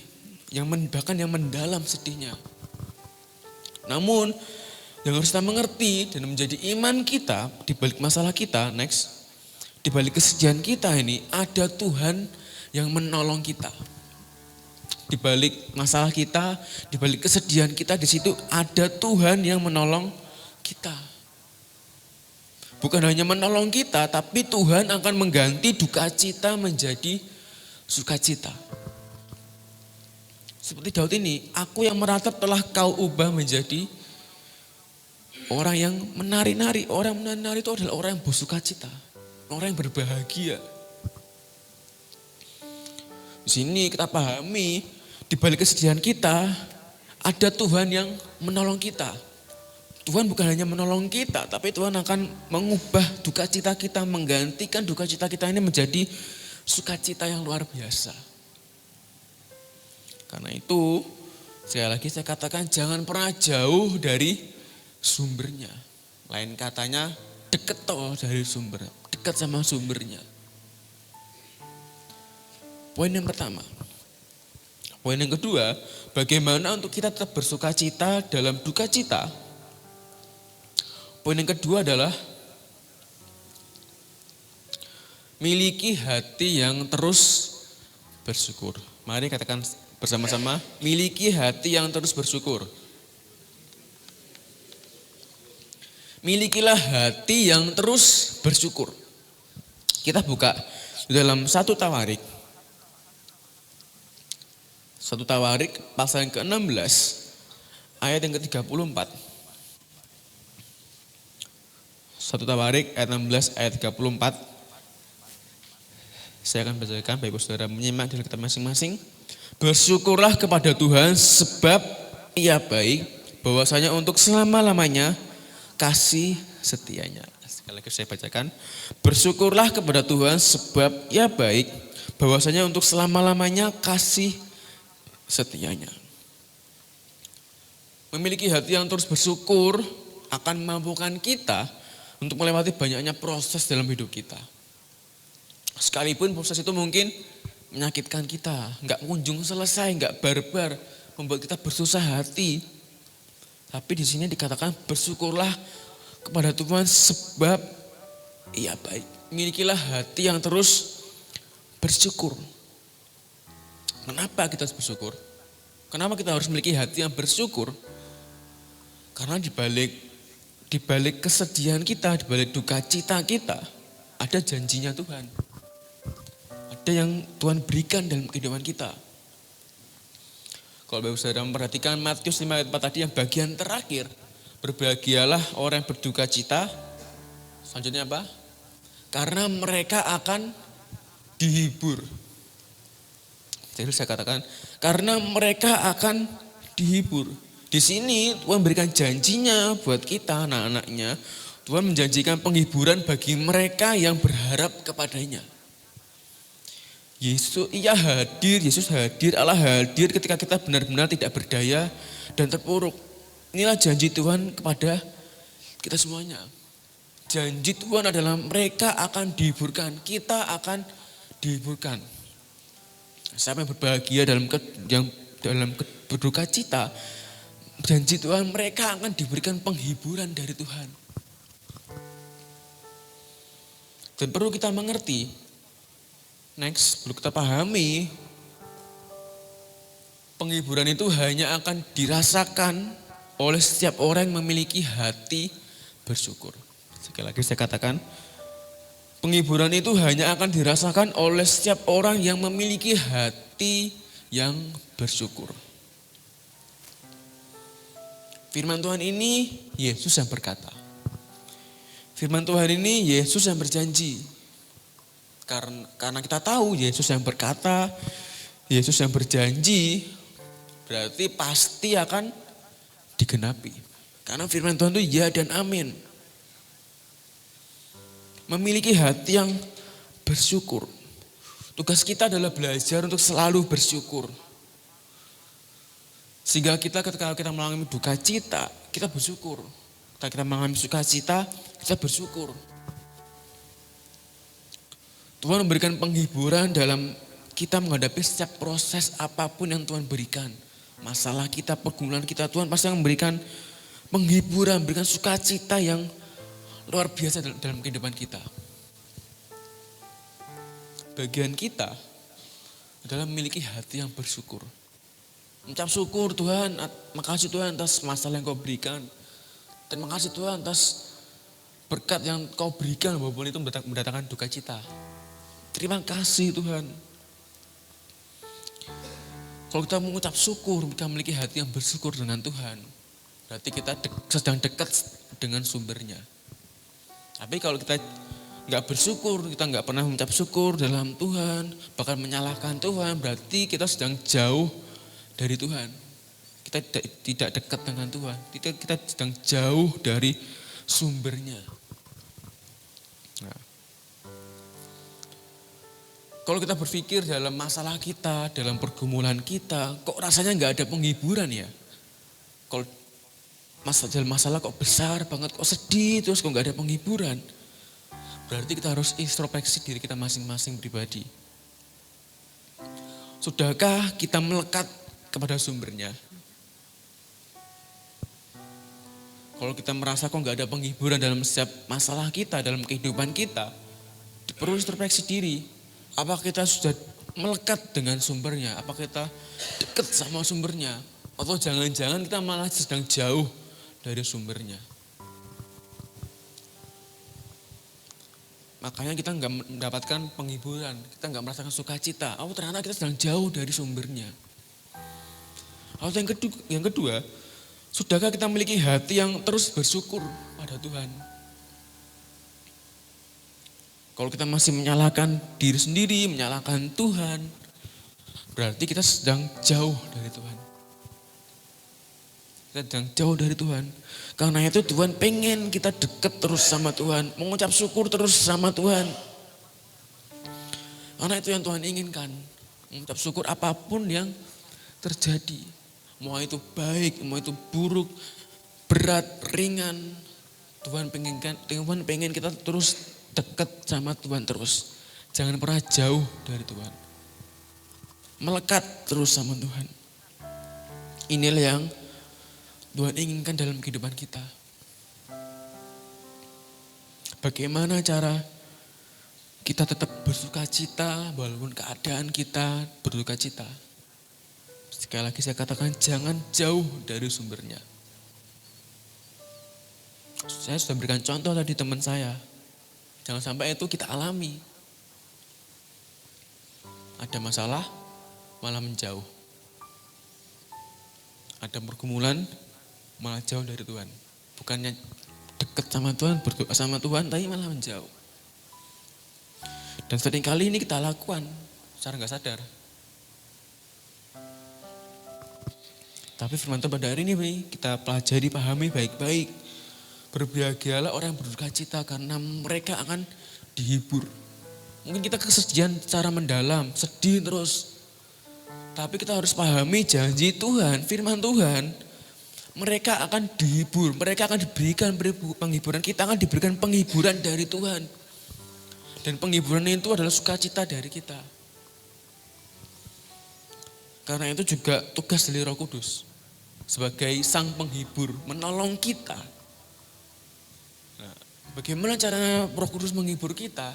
bahkan yang mendalam sedihnya. Namun yang harus kita mengerti dan menjadi iman kita di balik masalah kita, di balik kesedihan kita ini ada Tuhan yang menolong kita. Di balik masalah kita, di balik kesedihan kita, di situ ada Tuhan yang menolong kita. Bukan hanya menolong kita, tapi Tuhan akan mengganti duka cita menjadi sukacita. Seperti Daud ini, aku yang meratap telah kau ubah menjadi orang yang menari-nari. Orang yang menari-nari itu adalah orang yang bersukacita, orang yang berbahagia. Di sini kita pahami, di balik kesedihan kita, ada Tuhan yang menolong kita. Tuhan bukan hanya menolong kita, tapi Tuhan akan mengubah duka cita kita, menggantikan duka cita kita ini menjadi sukacita yang luar biasa. Karena itu, sekali lagi saya katakan jangan pernah jauh dari sumbernya. Lain katanya deket dari sumber, dekat sama sumbernya. Poin yang pertama. Poin yang kedua, bagaimana untuk kita tetap bersuka cita dalam duka cita? Poin yang kedua adalah miliki hati yang terus bersyukur. Mari katakan bersama-sama, miliki hati yang terus bersyukur. Milikilah hati yang terus bersyukur. Kita buka dalam 1 Tawarik. 1 Tawarik pasal yang ke-16 ayat yang ke-34. 1 Tawarik ayat 16 ayat 34. Saya akan bacakan, Bapak Ibu Saudara menyimak dari kita masing-masing. Bersyukurlah kepada Tuhan sebab Ia baik, bahwasanya untuk selama-lamanya kasih setianya. Sekali lagi saya bacakan. Bersyukurlah kepada Tuhan sebab Ia baik, bahwasanya untuk selama-lamanya kasih setianya. Memiliki hati yang terus bersyukur akan memampukan kita untuk melewati banyaknya proses dalam hidup kita. Sekalipun proses itu mungkin menyakitkan kita, nggak kunjung selesai, nggak barbar, membuat kita bersusah hati. Tapi di sini dikatakan bersyukurlah kepada Tuhan sebab Ia baik. Milikilah hati yang terus bersyukur. Kenapa kita harus bersyukur? Kenapa kita harus memiliki hati yang bersyukur? Karena di balik kesedihan kita, di balik duka cita kita, ada janjinya Tuhan. Ada yang Tuhan berikan dalam kehidupan kita. Kalau Bapak Saudara memperhatikan Matius 5 ayat 4 tadi yang bagian terakhir, berbahagialah orang yang berduka cita. Selanjutnya apa? Karena mereka akan dihibur. Jadi saya katakan, karena mereka akan dihibur. Di sini Tuhan berikan janjinya buat kita, anak-anaknya. Tuhan menjanjikan penghiburan bagi mereka yang berharap kepadanya. Yesus hadir, Allah hadir ketika kita benar-benar tidak berdaya dan terpuruk. Inilah janji Tuhan kepada kita semuanya. Janji Tuhan adalah mereka akan dihiburkan, kita akan dihiburkan. Siapa yang berbahagia dalam berduka cita, janji Tuhan mereka akan diberikan penghiburan dari Tuhan. Dan perlu kita mengerti, perlu kita pahami, penghiburan itu hanya akan dirasakan oleh setiap orang yang memiliki hati bersyukur. Sekali lagi saya katakan, penghiburan itu hanya akan dirasakan oleh setiap orang yang memiliki hati yang bersyukur. Firman Tuhan ini Yesus yang berkata. Firman Tuhan ini Yesus yang berjanji. Karena kita tahu Yesus yang berkata, Yesus yang berjanji, berarti pasti akan digenapi. Karena firman Tuhan itu ya dan amin. Memiliki hati yang bersyukur. Tugas kita adalah belajar untuk selalu bersyukur. Sehingga ketika kita mengalami duka cita, kita bersyukur. Ketika kita mengalami sukacita, kita bersyukur. Tuhan memberikan penghiburan dalam kita menghadapi setiap proses apapun yang Tuhan berikan. Masalah kita, pergumulan kita, Tuhan pasti memberikan penghiburan, memberikan sukacita yang luar biasa dalam kehidupan kita. Bagian kita adalah memiliki hati yang bersyukur. Mengucap syukur Tuhan, makasih Tuhan atas masalah yang kau berikan. Terima kasih Tuhan atas berkat yang kau berikan walaupun itu mendatangkan duka cita. Terima kasih Tuhan. Kalau kita mengucap syukur, kita memiliki hati yang bersyukur dengan Tuhan. Berarti kita sedang dekat dengan sumbernya. Tapi kalau kita nggak bersyukur, kita nggak pernah mengucap syukur dalam Tuhan, bahkan menyalahkan Tuhan, berarti kita sedang jauh dari Tuhan. Kita tidak dekat dengan Tuhan. Kita sedang jauh dari sumbernya. Nah. Kalau kita berpikir dalam masalah kita, dalam pergumulan kita, kok rasanya nggak ada penghiburan ya? Kalau dalam masalah kok besar banget, kok sedih, terus kok nggak ada penghiburan? Berarti kita harus introspeksi diri kita masing-masing pribadi. Sudahkah kita melekat kepada sumbernya? Kalau kita merasa kok nggak ada penghiburan dalam setiap masalah kita, dalam kehidupan kita, perlu introspeksi diri. Apa kita sudah melekat dengan sumbernya? Apa kita dekat sama sumbernya? Atau jangan-jangan kita malah sedang jauh dari sumbernya? Makanya kita nggak mendapatkan penghiburan, kita nggak merasakan sukacita. Oh ternyata kita sedang jauh dari sumbernya. Lalu yang kedua, sudahkah kita memiliki hati yang terus bersyukur pada Tuhan? Kalau kita masih menyalahkan diri sendiri, menyalahkan Tuhan, berarti kita sedang jauh dari Tuhan. Kita sedang jauh dari Tuhan. Karena itu Tuhan pengen kita dekat terus sama Tuhan, mengucap syukur terus sama Tuhan. Karena itu yang Tuhan inginkan, mengucap syukur apapun yang terjadi. Mau itu baik, mau itu buruk, berat, ringan. Tuhan pengen kita terus dekat sama Tuhan terus. Jangan pernah jauh dari Tuhan. Melekat terus sama Tuhan. Inilah yang Tuhan inginkan dalam kehidupan kita. Bagaimana cara kita tetap bersuka cita walaupun keadaan kita berduka cita? Sekali lagi saya katakan jangan jauh dari sumbernya. Saya sudah berikan contoh tadi teman saya. Jangan sampai itu kita alami. Ada masalah, malah menjauh. Ada pergumulan, malah jauh dari Tuhan. Bukannya dekat sama Tuhan, berdoa sama Tuhan, tapi malah menjauh. Dan seringkali ini kita lakukan secara nggak sadar. Tapi firman Tuhan pada hari ini kita pelajari, pahami baik-baik. Berbahagialah orang yang berduka cita karena mereka akan dihibur. Mungkin kita kesedihan secara mendalam, sedih terus. Tapi kita harus pahami janji Tuhan, firman Tuhan. Mereka akan dihibur, mereka akan diberikan penghiburan. Kita akan diberikan penghiburan dari Tuhan. Dan penghiburan itu adalah sukacita dari kita. Karena itu juga tugas dari Roh Kudus. Sebagai sang penghibur, menolong kita. Bagaimana cara Roh Kudus menghibur kita?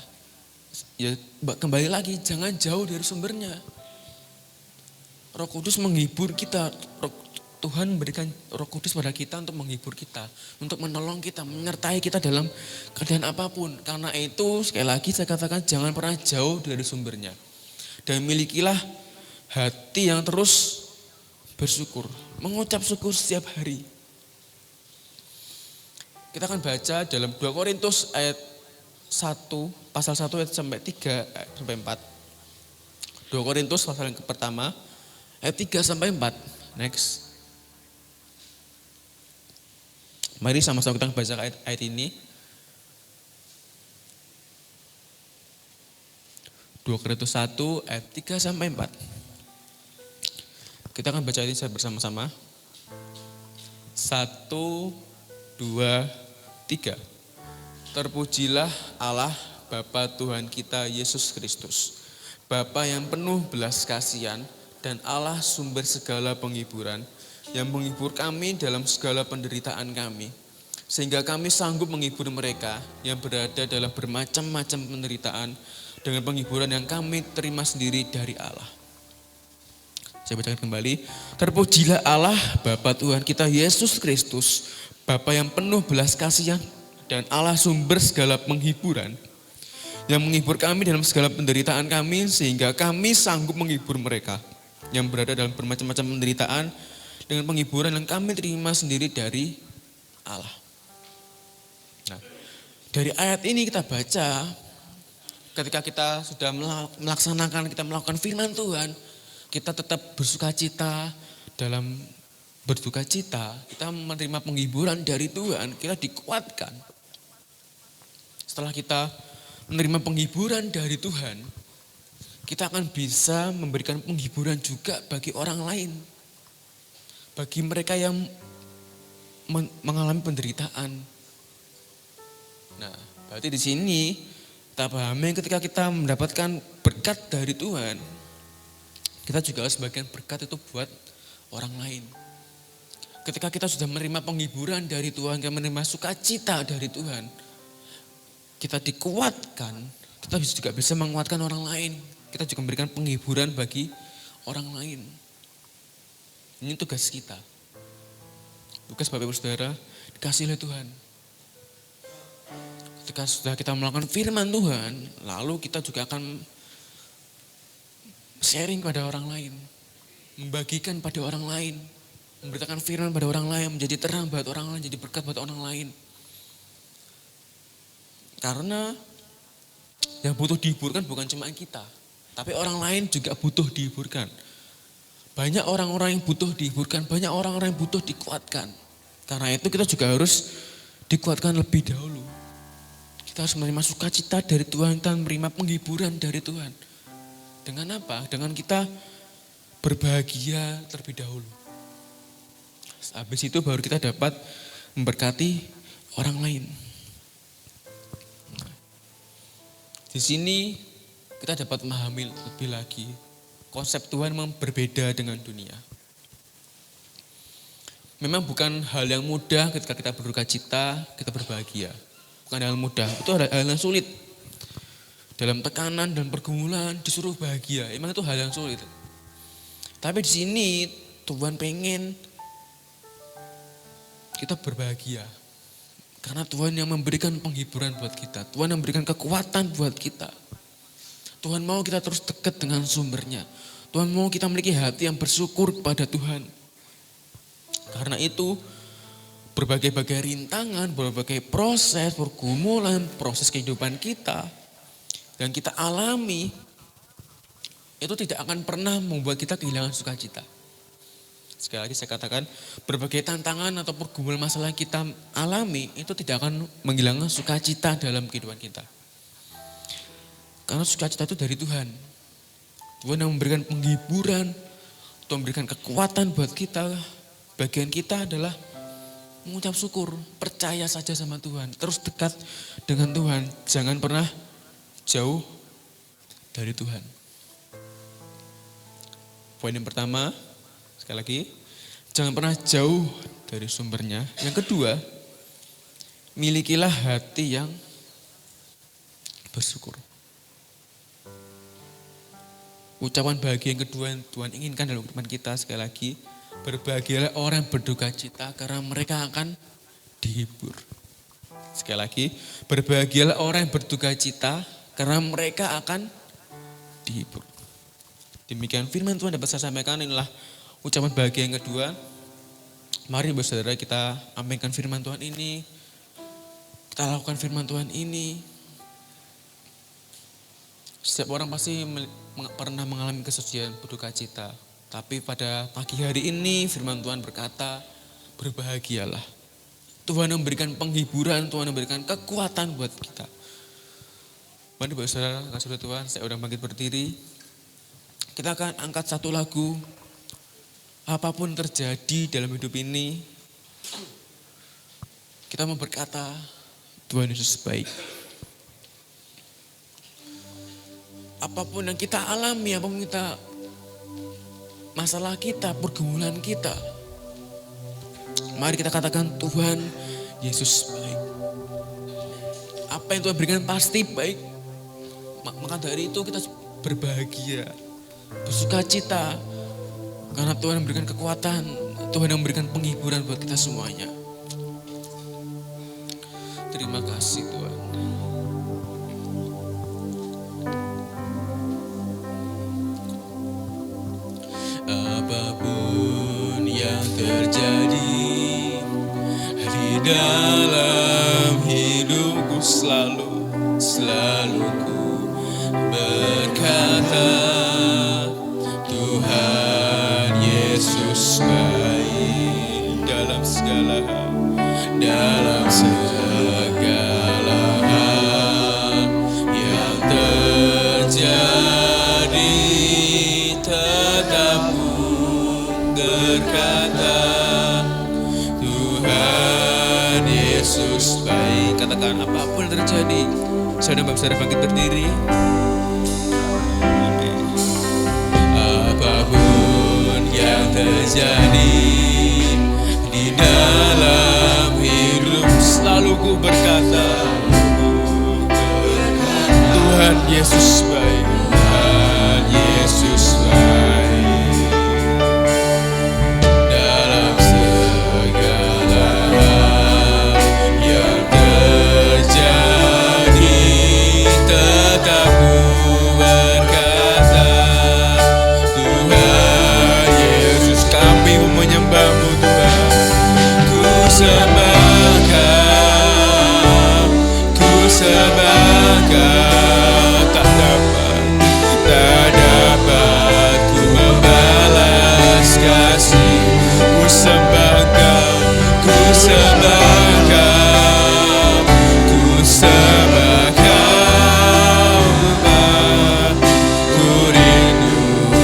Ya kembali lagi, jangan jauh dari sumbernya. Roh Kudus menghibur kita. Tuhan memberikan Roh Kudus pada kita untuk menghibur kita. Untuk menolong kita, menyertai kita dalam keadaan apapun. Karena itu sekali lagi saya katakan jangan pernah jauh dari sumbernya. Dan milikilah hati yang terus bersyukur. Mengucap syukur setiap hari. Kita akan baca dalam 2 Korintus ayat 1, pasal 1 ayat sampai 3 sampai 4. 2 Korintus pasal yang pertama ayat 3 sampai 4. Next. Mari sama-sama kita baca ayat ini. 2 Korintus 1 ayat 3 sampai 4. Kita akan baca ini bersama-sama. 1, 2, 3. Terpujilah Allah Bapa Tuhan kita Yesus Kristus, Bapa yang penuh belas kasihan dan Allah sumber segala penghiburan, yang menghibur kami dalam segala penderitaan kami, sehingga kami sanggup menghibur mereka yang berada dalam bermacam-macam penderitaan dengan penghiburan yang kami terima sendiri dari Allah. Saya bacakan kembali. Terpujilah Allah Bapa Tuhan kita Yesus Kristus, Bapa yang penuh belas kasihan dan Allah sumber segala penghiburan, yang menghibur kami dalam segala penderitaan kami, sehingga kami sanggup menghibur mereka yang berada dalam bermacam-macam penderitaan dengan penghiburan yang kami terima sendiri dari Allah. Nah, dari ayat ini kita baca, ketika kita sudah melakukan firman Tuhan, kita tetap bersukacita dalam berduka cita, kita menerima penghiburan dari Tuhan, kita dikuatkan. Setelah kita menerima penghiburan dari Tuhan, kita akan bisa memberikan penghiburan juga bagi orang lain. Bagi mereka yang mengalami penderitaan. Nah, berarti di sini kita pahami ketika kita mendapatkan berkat dari Tuhan, kita juga harus bagian berkat itu buat orang lain. Ketika kita sudah menerima penghiburan dari Tuhan, kita menerima sukacita dari Tuhan, kita dikuatkan, kita juga bisa menguatkan orang lain. Kita juga memberikan penghiburan bagi orang lain. Ini tugas kita. Tugas Bapak Ibu Saudara dikasih oleh Tuhan. Ketika sudah kita melakukan firman Tuhan, lalu kita juga akan sharing pada orang lain. Membagikan pada orang lain. Memberitakan firman pada orang lain, menjadi terang buat orang lain, jadi berkat buat orang lain. Karena yang butuh dihiburkan bukan cuma kita, tapi orang lain juga butuh dihiburkan. Banyak orang-orang yang butuh dihiburkan, banyak orang-orang yang butuh dikuatkan. Karena itu kita juga harus dikuatkan lebih dahulu. Kita harus menerima sukacita dari Tuhan, kita menerima penghiburan dari Tuhan. Dengan apa? Dengan kita berbahagia terlebih dahulu. Habis itu baru kita dapat memberkati orang lain. Di sini kita dapat memahami lebih lagi konsep Tuhan memang berbeda dengan dunia. Memang bukan hal yang mudah ketika kita berduka cita, kita berbahagia. Bukan hal mudah, itu hal yang sulit. Dalam tekanan dan pergumulan disuruh bahagia, emang itu hal yang sulit. Tapi di sini Tuhan pengen kita berbahagia. Karena Tuhan yang memberikan penghiburan buat kita. Tuhan yang memberikan kekuatan buat kita. Tuhan mau kita terus dekat dengan sumbernya. Tuhan mau kita memiliki hati yang bersyukur kepada Tuhan. Karena itu berbagai-bagai rintangan, berbagai proses, pergumulan, proses kehidupan kita yang kita alami itu tidak akan pernah membuat kita kehilangan sukacita. Sekali lagi saya katakan, berbagai tantangan atau pergumulan masalah yang kita alami itu tidak akan menghilangkan sukacita dalam kehidupan kita. Karena sukacita itu dari Tuhan. Tuhan yang memberikan penghiburan, Tuhan memberikan kekuatan buat kita. Bagian kita adalah mengucap syukur, percaya saja sama Tuhan. Terus dekat dengan Tuhan, jangan pernah jauh dari Tuhan. Poin yang pertama, sekali lagi, jangan pernah jauh dari sumbernya. Yang kedua, milikilah hati yang bersyukur. Ucapan bahagia yang kedua yang Tuhan inginkan dalam kehidupan kita, sekali lagi, berbahagialah orang yang berduka cita karena mereka akan dihibur. Sekali lagi, berbahagialah orang yang berduka cita karena mereka akan dihibur. Demikian firman Tuhan dapat saya sampaikan, inilah ucapan bahagia yang kedua. Mari saudara kita aminkan firman Tuhan ini. kita lakukan firman Tuhan ini, setiap orang pasti pernah mengalami kesucian, berduka cita. Tapi pada pagi hari ini firman Tuhan berkata, berbahagialah. Tuhan memberikan penghiburan, Tuhan memberikan kekuatan buat kita. Mari Bapak Saudara, kasih Tuhan, saya udah bangkit berdiri. Kita akan angkat satu lagu. Apapun terjadi dalam hidup ini, kita mau berkata, Tuhan Yesus baik. Apapun yang kita alami, apapun kita, masalah kita, pergumulan kita, mari kita katakan Tuhan Yesus baik. Apa yang Tuhan berikan pasti baik. Maka dari itu kita berbahagia, bersuka cita. Karena Tuhan memberikan kekuatan, Tuhan memberikan penghiburan buat kita semuanya. Terima kasih Tuhan. Apapun yang terjadi di dalam hidupku, selalu ku berkata, Tuhan Yesus baik dalam segala hal, yang terjadi. Tetap ku berkata, Tuhan Yesus baik. Katakan apapun terjadi. Saudara Bapak bangkit berdiri. Apapun yang terjadi di dalam hidup, selalu ku berkata, Tuhan Yesus baik, Tuhan Yesus baik. Dalam segala hal yang terjadi, tetap ku berkata, Tuhan Yesus, kami menyembah-Mu Tuhan. Ku sembah Kau, tak dapat ku membalas kasih. Ku sembah Kau, ku sembah Kau, ku rindu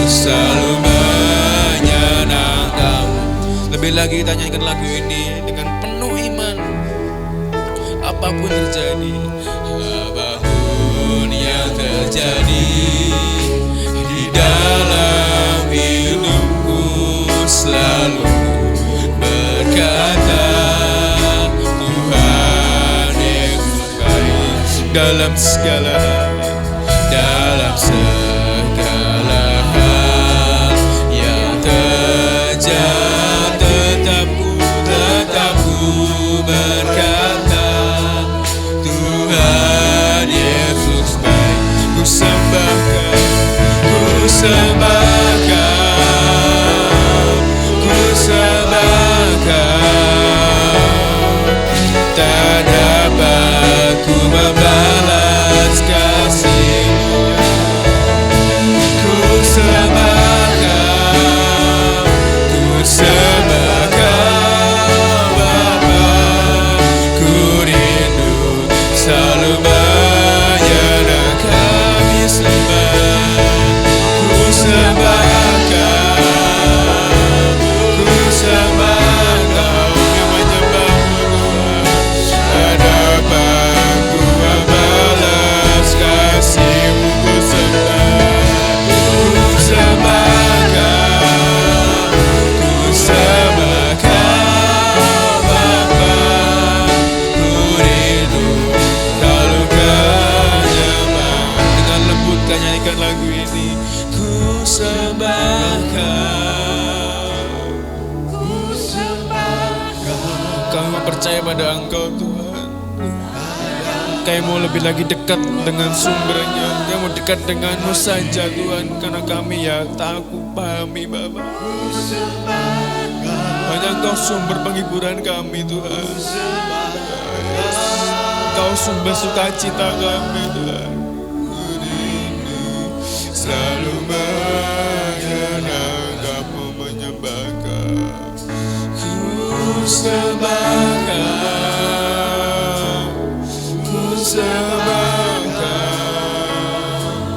selalu menyenangkan-Mu. Lebih lagi kita nyanyikan lagu ini dengan penuh iman. Apapun terjadi, apapun yang terjadi di dalam hidupku, selalu berkata, Tuhan Yesus baik dalam segala hal yang terjadi. Tetap ku berkata, Tuhan Yesus baik. Ku sembah Kau, ku sembah Kau, ku sembah Kau. Tak dapat ku membalas kasih-Mu. Ku sembah Kau, ku sembah Kau, Bapa. Ku rindu selalu menyenangkan sembah. Ku sembah Kau, ku sembah Kau, yang menyembah-Mu Tuhan. Tak dapat ku membalas kasih-Mu. Ku sembah Kau, ku sembah Kau, Bapa. Ku rindu selalu menyembah. Dengan lembut kita nyanyikan lagu ini. Ku sembah Kau, ku sembah Kau. Kami percaya pada Engkau Tuhan. Kami mau lebih lagi dekat dengan sumbernya. Kami mau dekat dengan-Mu saja Tuhan. Karena kami ya tak pahami Bapa. Hanya Engkau sumber penghiburan kami Tuhan. Engkau sumber sukacita kami Tuhan. Selalu menyenangkanmu, menyembah Kau. Ku sembah Kau, ku sembah Kau.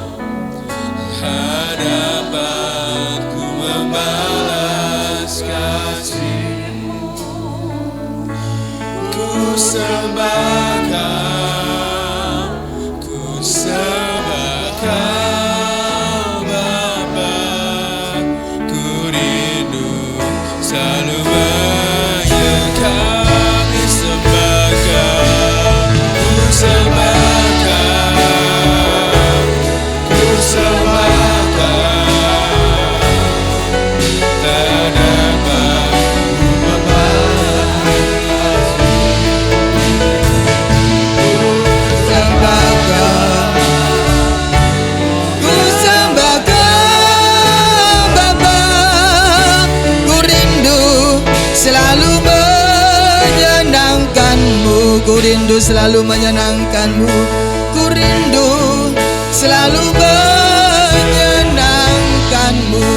Hadapanku membalas kasih-Mu. Ku sembah Kau, ku sembah Kau. Selalu menyekali sembah Kau, ku sembah Kau, ku sembah Kau. Hadapanmu membalas kasih-Mu. Ku sembah Kau, ku sembah Kau Bapa. Ku rindu selalu menyenangkan-Mu, ku rindu selalu menyenangkan-Mu, ku rindu selalu menyenangkan-Mu.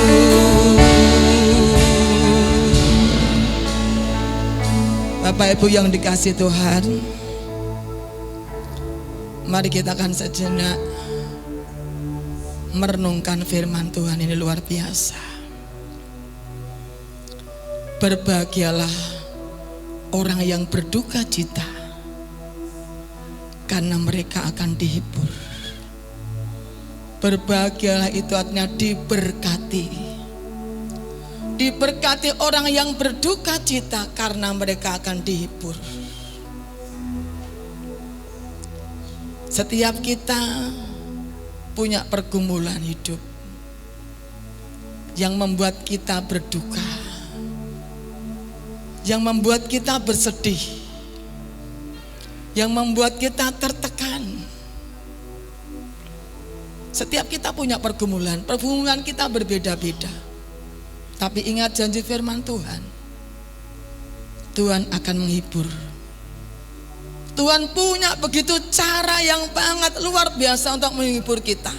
Bapak Ibu yang dikasihi Tuhan, mari kita akan sejenak merenungkan firman Tuhan ini luar biasa. Berbahagialah orang yang berduka cita, karena mereka akan dihibur. Berbahagialah itu artinya diberkati. Diberkati orang yang berduka cita, karena mereka akan dihibur. Setiap kita punya pergumulan hidup yang membuat kita berduka, yang membuat kita bersedih, yang membuat kita tertekan. Setiap kita punya pergumulan kita berbeda-beda. Tapi ingat janji firman Tuhan, Tuhan akan menghibur. Tuhan punya begitu cara yang sangat luar biasa untuk menghibur kita.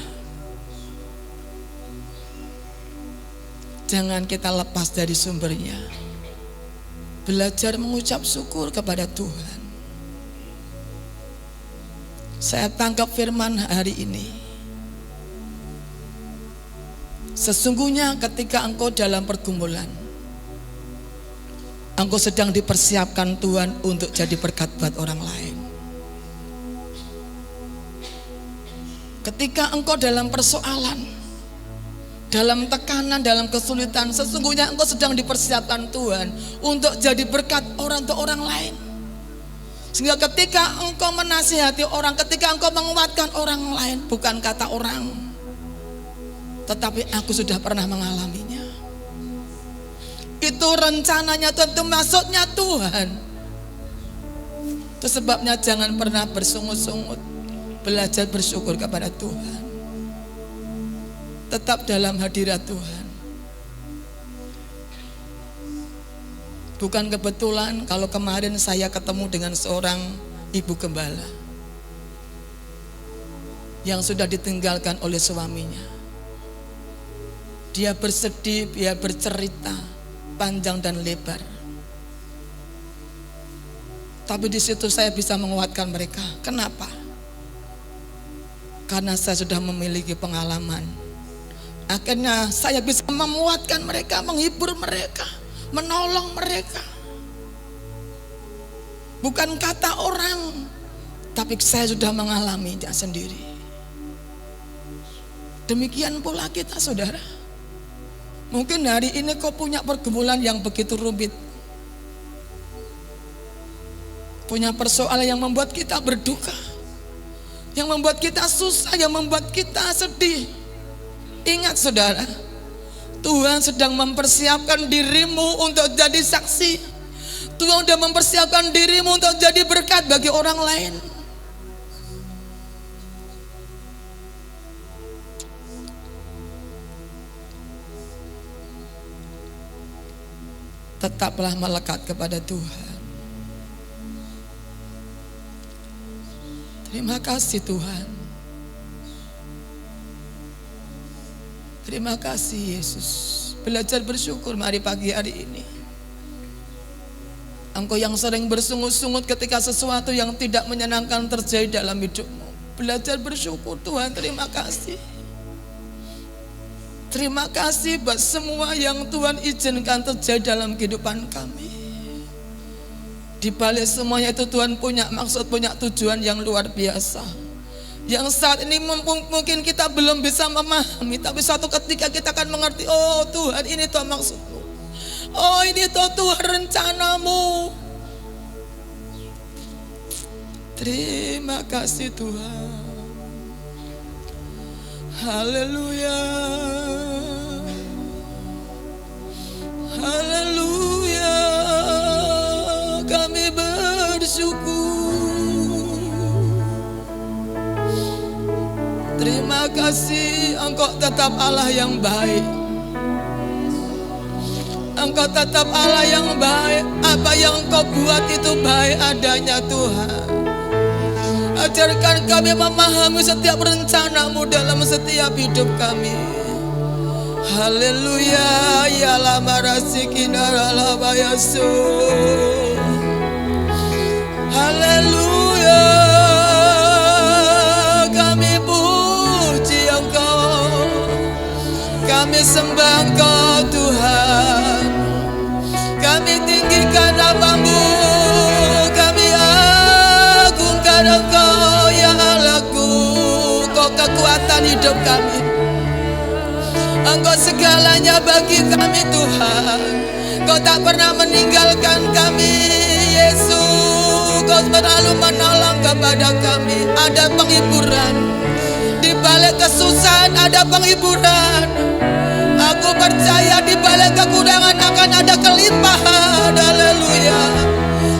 Jangan kita lepas dari sumbernya. Belajar mengucap syukur kepada Tuhan. Saya tangkap firman hari ini. Sesungguhnya ketika engkau dalam pergumulan, engkau sedang dipersiapkan Tuhan untuk jadi berkat buat orang lain. Ketika engkau dalam persoalan, dalam tekanan, dalam kesulitan, sesungguhnya engkau sedang dipersiapkan Tuhan untuk jadi berkat untuk orang lain. Sehingga ketika engkau menasihati orang, ketika engkau menguatkan orang lain, bukan kata orang, tetapi aku sudah pernah mengalaminya. Itu rencananya Tuhan, itu maksudnya Tuhan. Itu sebabnya jangan pernah bersungut-sungut. Belajar bersyukur kepada Tuhan. Tetap dalam hadirat Tuhan. Bukan kebetulan kalau kemarin saya ketemu dengan seorang ibu gembala yang sudah ditinggalkan oleh suaminya. Dia bersedih, dia bercerita panjang dan lebar. Tapi di situ saya bisa menguatkan mereka. Kenapa? Karena saya sudah memiliki pengalaman. Akhirnya saya bisa memuatkan mereka, menghibur mereka, menolong mereka. Bukan kata orang, tapi saya sudah mengalaminya sendiri. Demikian pula kita, saudara. Mungkin hari ini kau punya pergumulan yang begitu rumit. Punya persoalan yang membuat kita berduka, yang membuat kita susah, yang membuat kita sedih. Ingat saudara, Tuhan sedang mempersiapkan dirimu untuk jadi saksi. Tuhan sudah mempersiapkan dirimu untuk jadi berkat bagi orang lain. Tetaplah melekat kepada Tuhan.
Terima kasih Tuhan. Terima kasih Yesus. Belajar bersyukur mari pagi hari ini. Engkau yang sering bersungut-sungut ketika sesuatu yang tidak menyenangkan terjadi dalam hidupmu. Belajar bersyukur Tuhan, terima kasih. Terima kasih buat semua yang Tuhan izinkan terjadi dalam kehidupan kami. Di balik semuanya itu Tuhan punya maksud, punya tujuan yang luar biasa. Yang saat ini mungkin kita belum bisa memahami, tapi suatu ketika kita akan mengerti, oh Tuhan ini Tuhan maksudmu. Oh ini Tuhan rencanamu. Terima kasih Tuhan. Haleluya. Haleluya. Kami bersyukur. Terima kasih, Engkau tetap Allah yang baik. Engkau tetap Allah yang baik. Apa yang Engkau buat itu baik adanya Tuhan. Ajarkan kami memahami setiap rencana-Mu dalam setiap hidup kami. Haleluya. Ya la marasikina la bayasu. Haleluya. Kami puji Engkau. Kami sembah Engkau Tuhan. Kami tinggikan nama-Mu. Kami agungkan Engkau ya Allahku. Kau kekuatan hidup kami. Engkau segalanya bagi kami Tuhan. Kau tak pernah meninggalkan kami Yesus. Kau selalu menolong kepada kami. Ada penghiburan. Di balik kesusahan ada penghiburan. Aku percaya di balik kekurangan akan ada kelimpahan. Haleluya.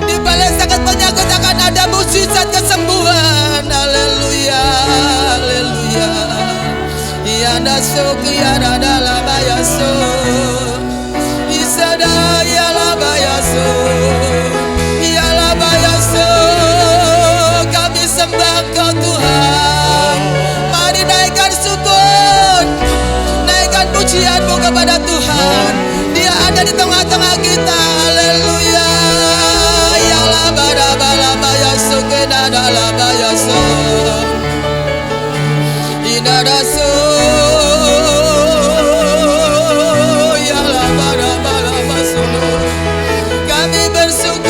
Di balik sakit penyakit akan ada mukjizat kesembuhan. Haleluya. Haleluya. Ya nasuk ya dalam bayaso. Isada ya la bayaso. Ya la bayaso. Kami sembah Kau Tuhan. Mari naikkan syukur. Naikkan pujian-Mu kepada Tuhan. Dia ada di tengah-tengah kita. Haleluya. Ya la bala bayaso kena dalam bayaso. Inadaso. Kami bersyukur,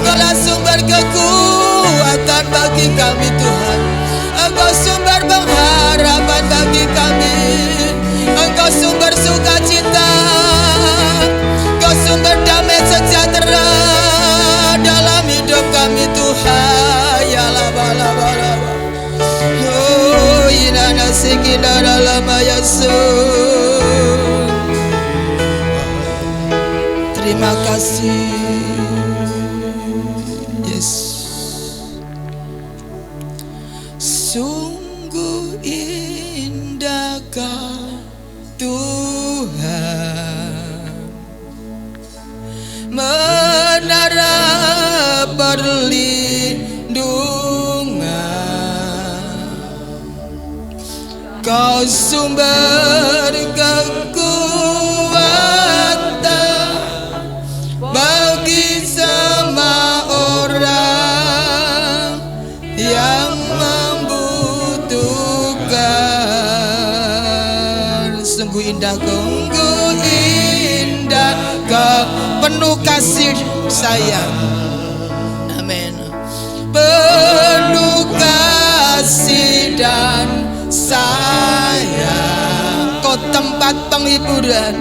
Kaulah sumber kekuatan bagi kami Tuhan. Engkau sumber pengharapan bagi kami. Engkau sumber sukacita. Engkau sumber damai sejahtera dalam hidup kami Tuhan. Ya la bala bala. Oh inana sikina dalam Yesus. Terima kasih Yesus. Sungguh indah Kau Tuhan, menara perlindungan. Kau sumber kekuatan bagi semua orang yang membutuhkan. Sungguh indah Kau, penuh kasih sayang. Amin. Penuh kasih dan sayang. Kau tempat penghiburan.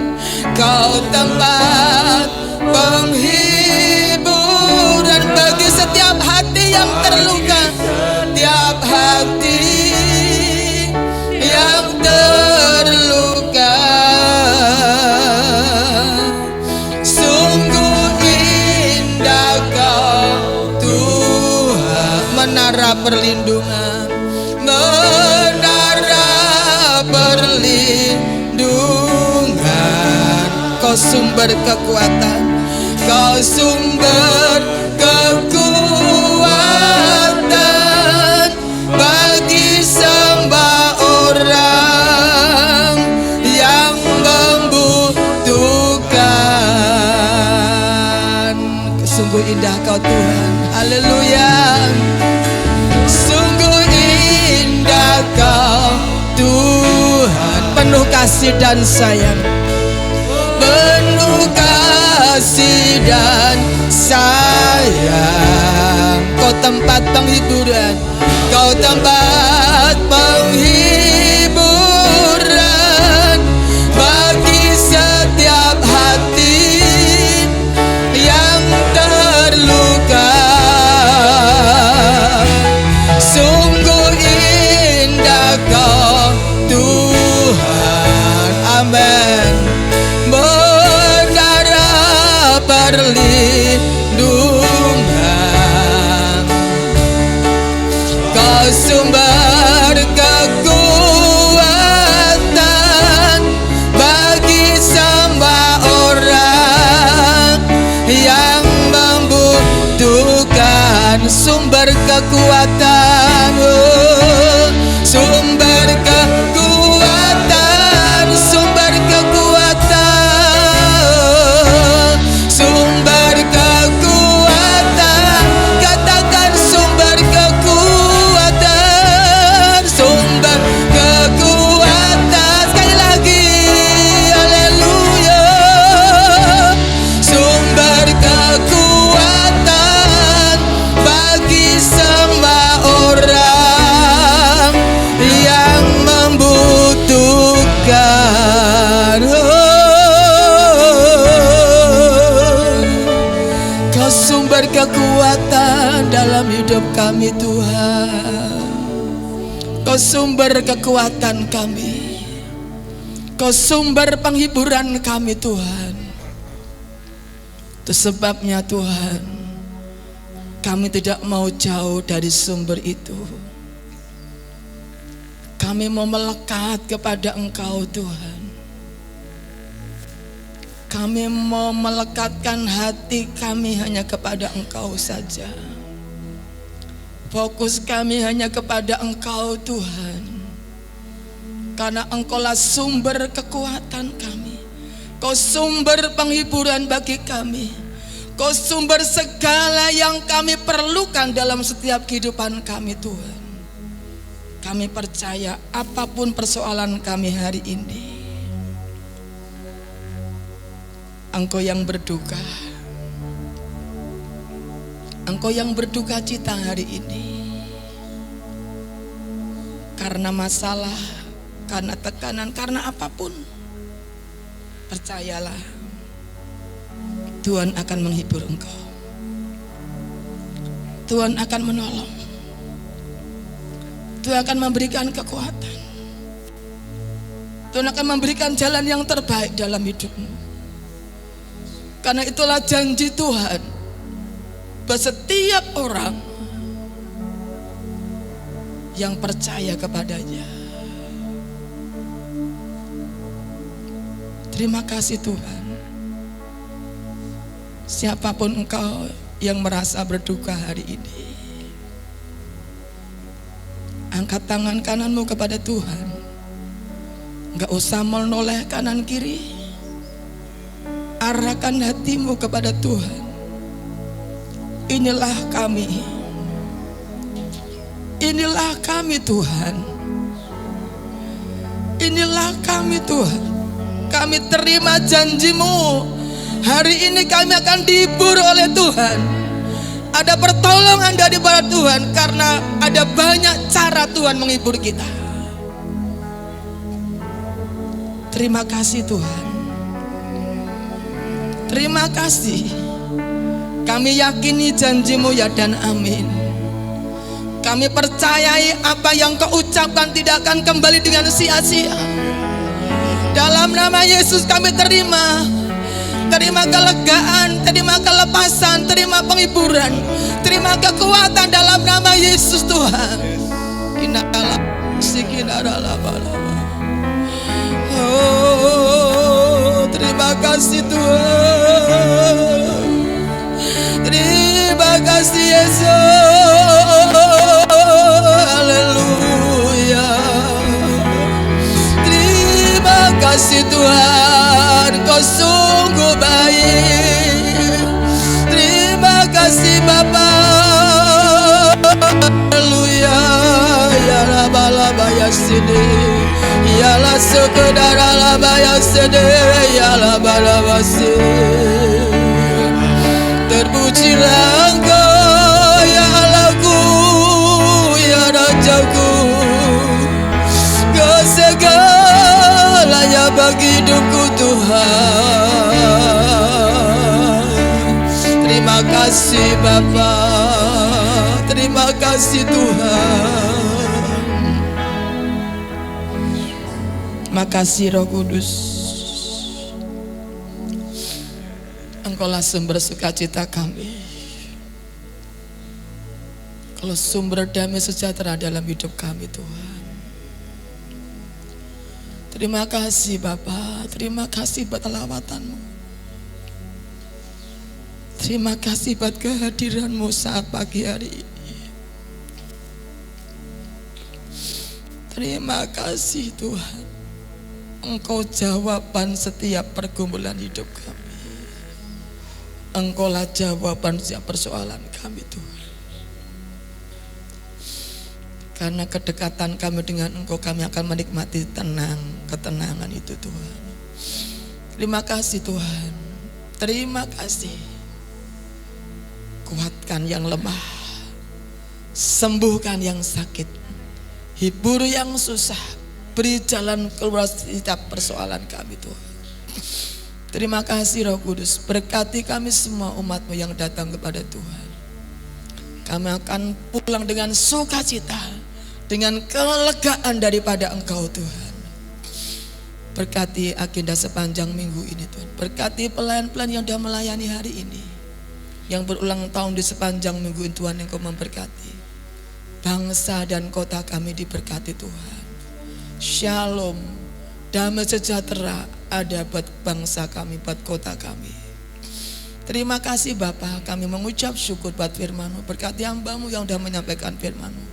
Kau tempat penghiburan bagi setiap hati yang terluka, setiap hati yang terluka. Sungguh indah Kau Tuhan, menara perlindungan, menara perlindungan. Kau sumber kekuatan. Kau sumber kekuatan kasih dan sayang, penuh kasih dan sayang. Kau tempat penghiburan, kau tempat penghiburan bagi setiap hati yang terluka. Sungguh indah Kau Tuhan, amin. Menara perlindungan, Kau sumber kekuatan bagi semua orang yang membutuhkan. Sumber kekuatan, oh, sumber kekuatan, sumber kekuatan, sumber kekuatan. Katakan sumber kekuatan, sumber kekuatan. Sekali lagi, haleluya. Sumber kekuatan bagi semua orang yang membutuhkan. Kau sumber kekuatan dalam hidup kami Tuhan. Kau sumber kekuatan kami, Kau sumber penghiburan kami Tuhan. Itu sebabnya Tuhan, kami tidak mau jauh dari sumber itu. Kami mau melekat kepada Engkau Tuhan. Kami mau melekatkan hati kami hanya kepada Engkau saja. Fokus kami hanya kepada Engkau Tuhan. Karena Engkaulah sumber kekuatan kami. Kau sumber penghiburan bagi kami. Kau sumber segala yang kami perlukan dalam setiap kehidupan kami Tuhan. Kami percaya apapun persoalan kami hari ini, Engkau yang berduka, Engkau yang berduka cita hari ini. Karena masalah, karena tekanan, karena apapun, percayalah Tuhan akan menghibur engkau. Tuhan akan menolong. Tuhan akan memberikan kekuatan. Tuhan akan memberikan jalan yang terbaik dalam hidupmu. Karena itulah janji Tuhan, bahwa setiap orang yang percaya kepadanya. Terima kasih Tuhan. Siapapun engkau yang merasa berduka hari ini, angkat tangan kananmu kepada Tuhan. Enggak usah menoleh kanan kiri. Arahkan hatimu kepada Tuhan. Inilah kami. Inilah kami Tuhan. Inilah kami Tuhan. Kami terima janji-Mu. Hari ini kami akan dihibur oleh Tuhan. Ada pertolongan daripada Tuhan, karena ada banyak cara Tuhan menghibur kita. Terima kasih Tuhan. Terima kasih. Kami yakini janji-Mu ya dan amin. Kami percayai apa yang Kau ucapkan tidak akan kembali dengan sia-sia. Dalam nama Yesus kami terima. Terima kelegaan, terima kelepasan, terima penghiburan, terima kekuatan dalam nama Yesus Tuhan. Oh, terima kasih Tuhan. Terima kasih Yesus. Haleluya. Terima kasih Tuhan, Kau sungguh baik. Terima kasih Bapa. Haleluya. Ya Rabbal ya Sini. Yala sekedara la baya sede yala balabase. Terpujilah Engkau ya Allahku, ya Rajaku. Kau segalanya bagi hidupku Tuhan. Terima kasih Bapa, terima kasih Tuhan. Makasih Roh Kudus. Engkaulah sumber sukacita kami. Engkau sumber damai sejahtera dalam hidup kami Tuhan. Terima kasih Bapa, terima kasih buat lawatan-Mu. Terima kasih buat kehadiran-Mu saat pagi hari ini. Terima kasih Tuhan. Engkau jawaban setiap pergumulan hidup kami. Engkaulah jawaban setiap persoalan kami Tuhan. Karena kedekatan kami dengan Engkau, kami akan menikmati ketenangan itu Tuhan. Terima kasih Tuhan. Terima kasih. Kuatkan yang lemah, sembuhkan yang sakit, hibur yang susah, beri jalan keluar setiap persoalan kami Tuhan. Terima kasih Roh Kudus, berkati kami semua umat-Mu yang datang kepada Tuhan. Kami akan pulang dengan sukacita, dengan kelegaan daripada Engkau Tuhan. Berkati agenda sepanjang minggu ini Tuhan. Berkati pelayan-pelayan yang sudah melayani hari ini, yang berulang tahun di sepanjang minggu ini Tuhan. Engkau memberkati bangsa dan kota kami, diberkati Tuhan. Shalom, damai sejahtera ada buat bangsa kami, buat kota kami. Terima kasih Bapa, kami mengucap syukur buat firman-Mu. Berkati hamba-Mu yang sudah menyampaikan firman-Mu.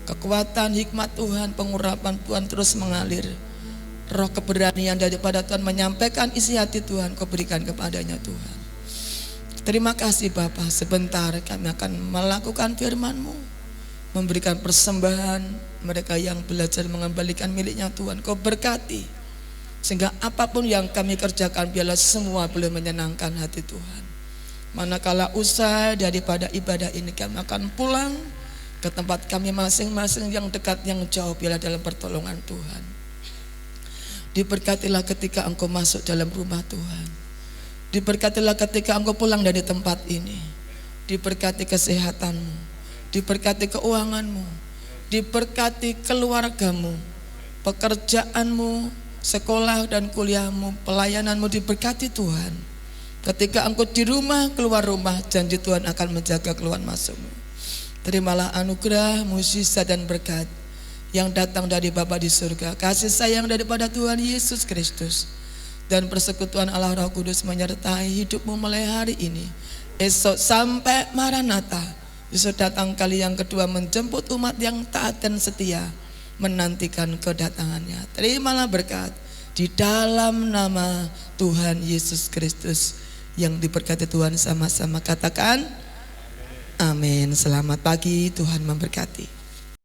Kekuatan, hikmat Tuhan, pengurapan Tuhan terus mengalir. Roh keberanian daripada Tuhan menyampaikan isi hati Tuhan, Kau berikan kepadanya Tuhan. Terima kasih Bapa, sebentar kami akan melakukan firman-Mu, memberikan persembahan mereka yang belajar mengembalikan miliknya Tuhan. Kau berkati sehingga apapun yang kami kerjakan biarlah semua boleh menyenangkan hati Tuhan. Manakala usai daripada ibadah ini kami akan pulang ke tempat kami masing-masing, yang dekat yang jauh, biarlah dalam pertolongan Tuhan. Diberkatilah ketika Engkau masuk dalam rumah Tuhan. Diberkatilah ketika Engkau pulang dari tempat ini. Diberkati kesehatan-Mu, diberkati keuangan-Mu, diberkati keluarga-Mu, pekerjaan-Mu, sekolah dan kuliah-Mu, pelayanan-Mu, diberkati Tuhan. Ketika Engkau di rumah, keluar rumah, janji Tuhan akan menjaga keluar masuk-Mu. Terimalah anugerah, mukjizat dan berkat yang datang dari Bapa di surga, kasih sayang daripada Tuhan Yesus Kristus, dan persekutuan Allah Roh Kudus menyertai hidupmu mulai hari ini, esok sampai Maranatha, Yesus datang kali yang kedua menjemput umat yang taat dan setia menantikan kedatangannya. Terimalah berkat di dalam nama Tuhan Yesus Kristus yang diberkati Tuhan. Sama-sama katakan amin. Selamat pagi, Tuhan memberkati.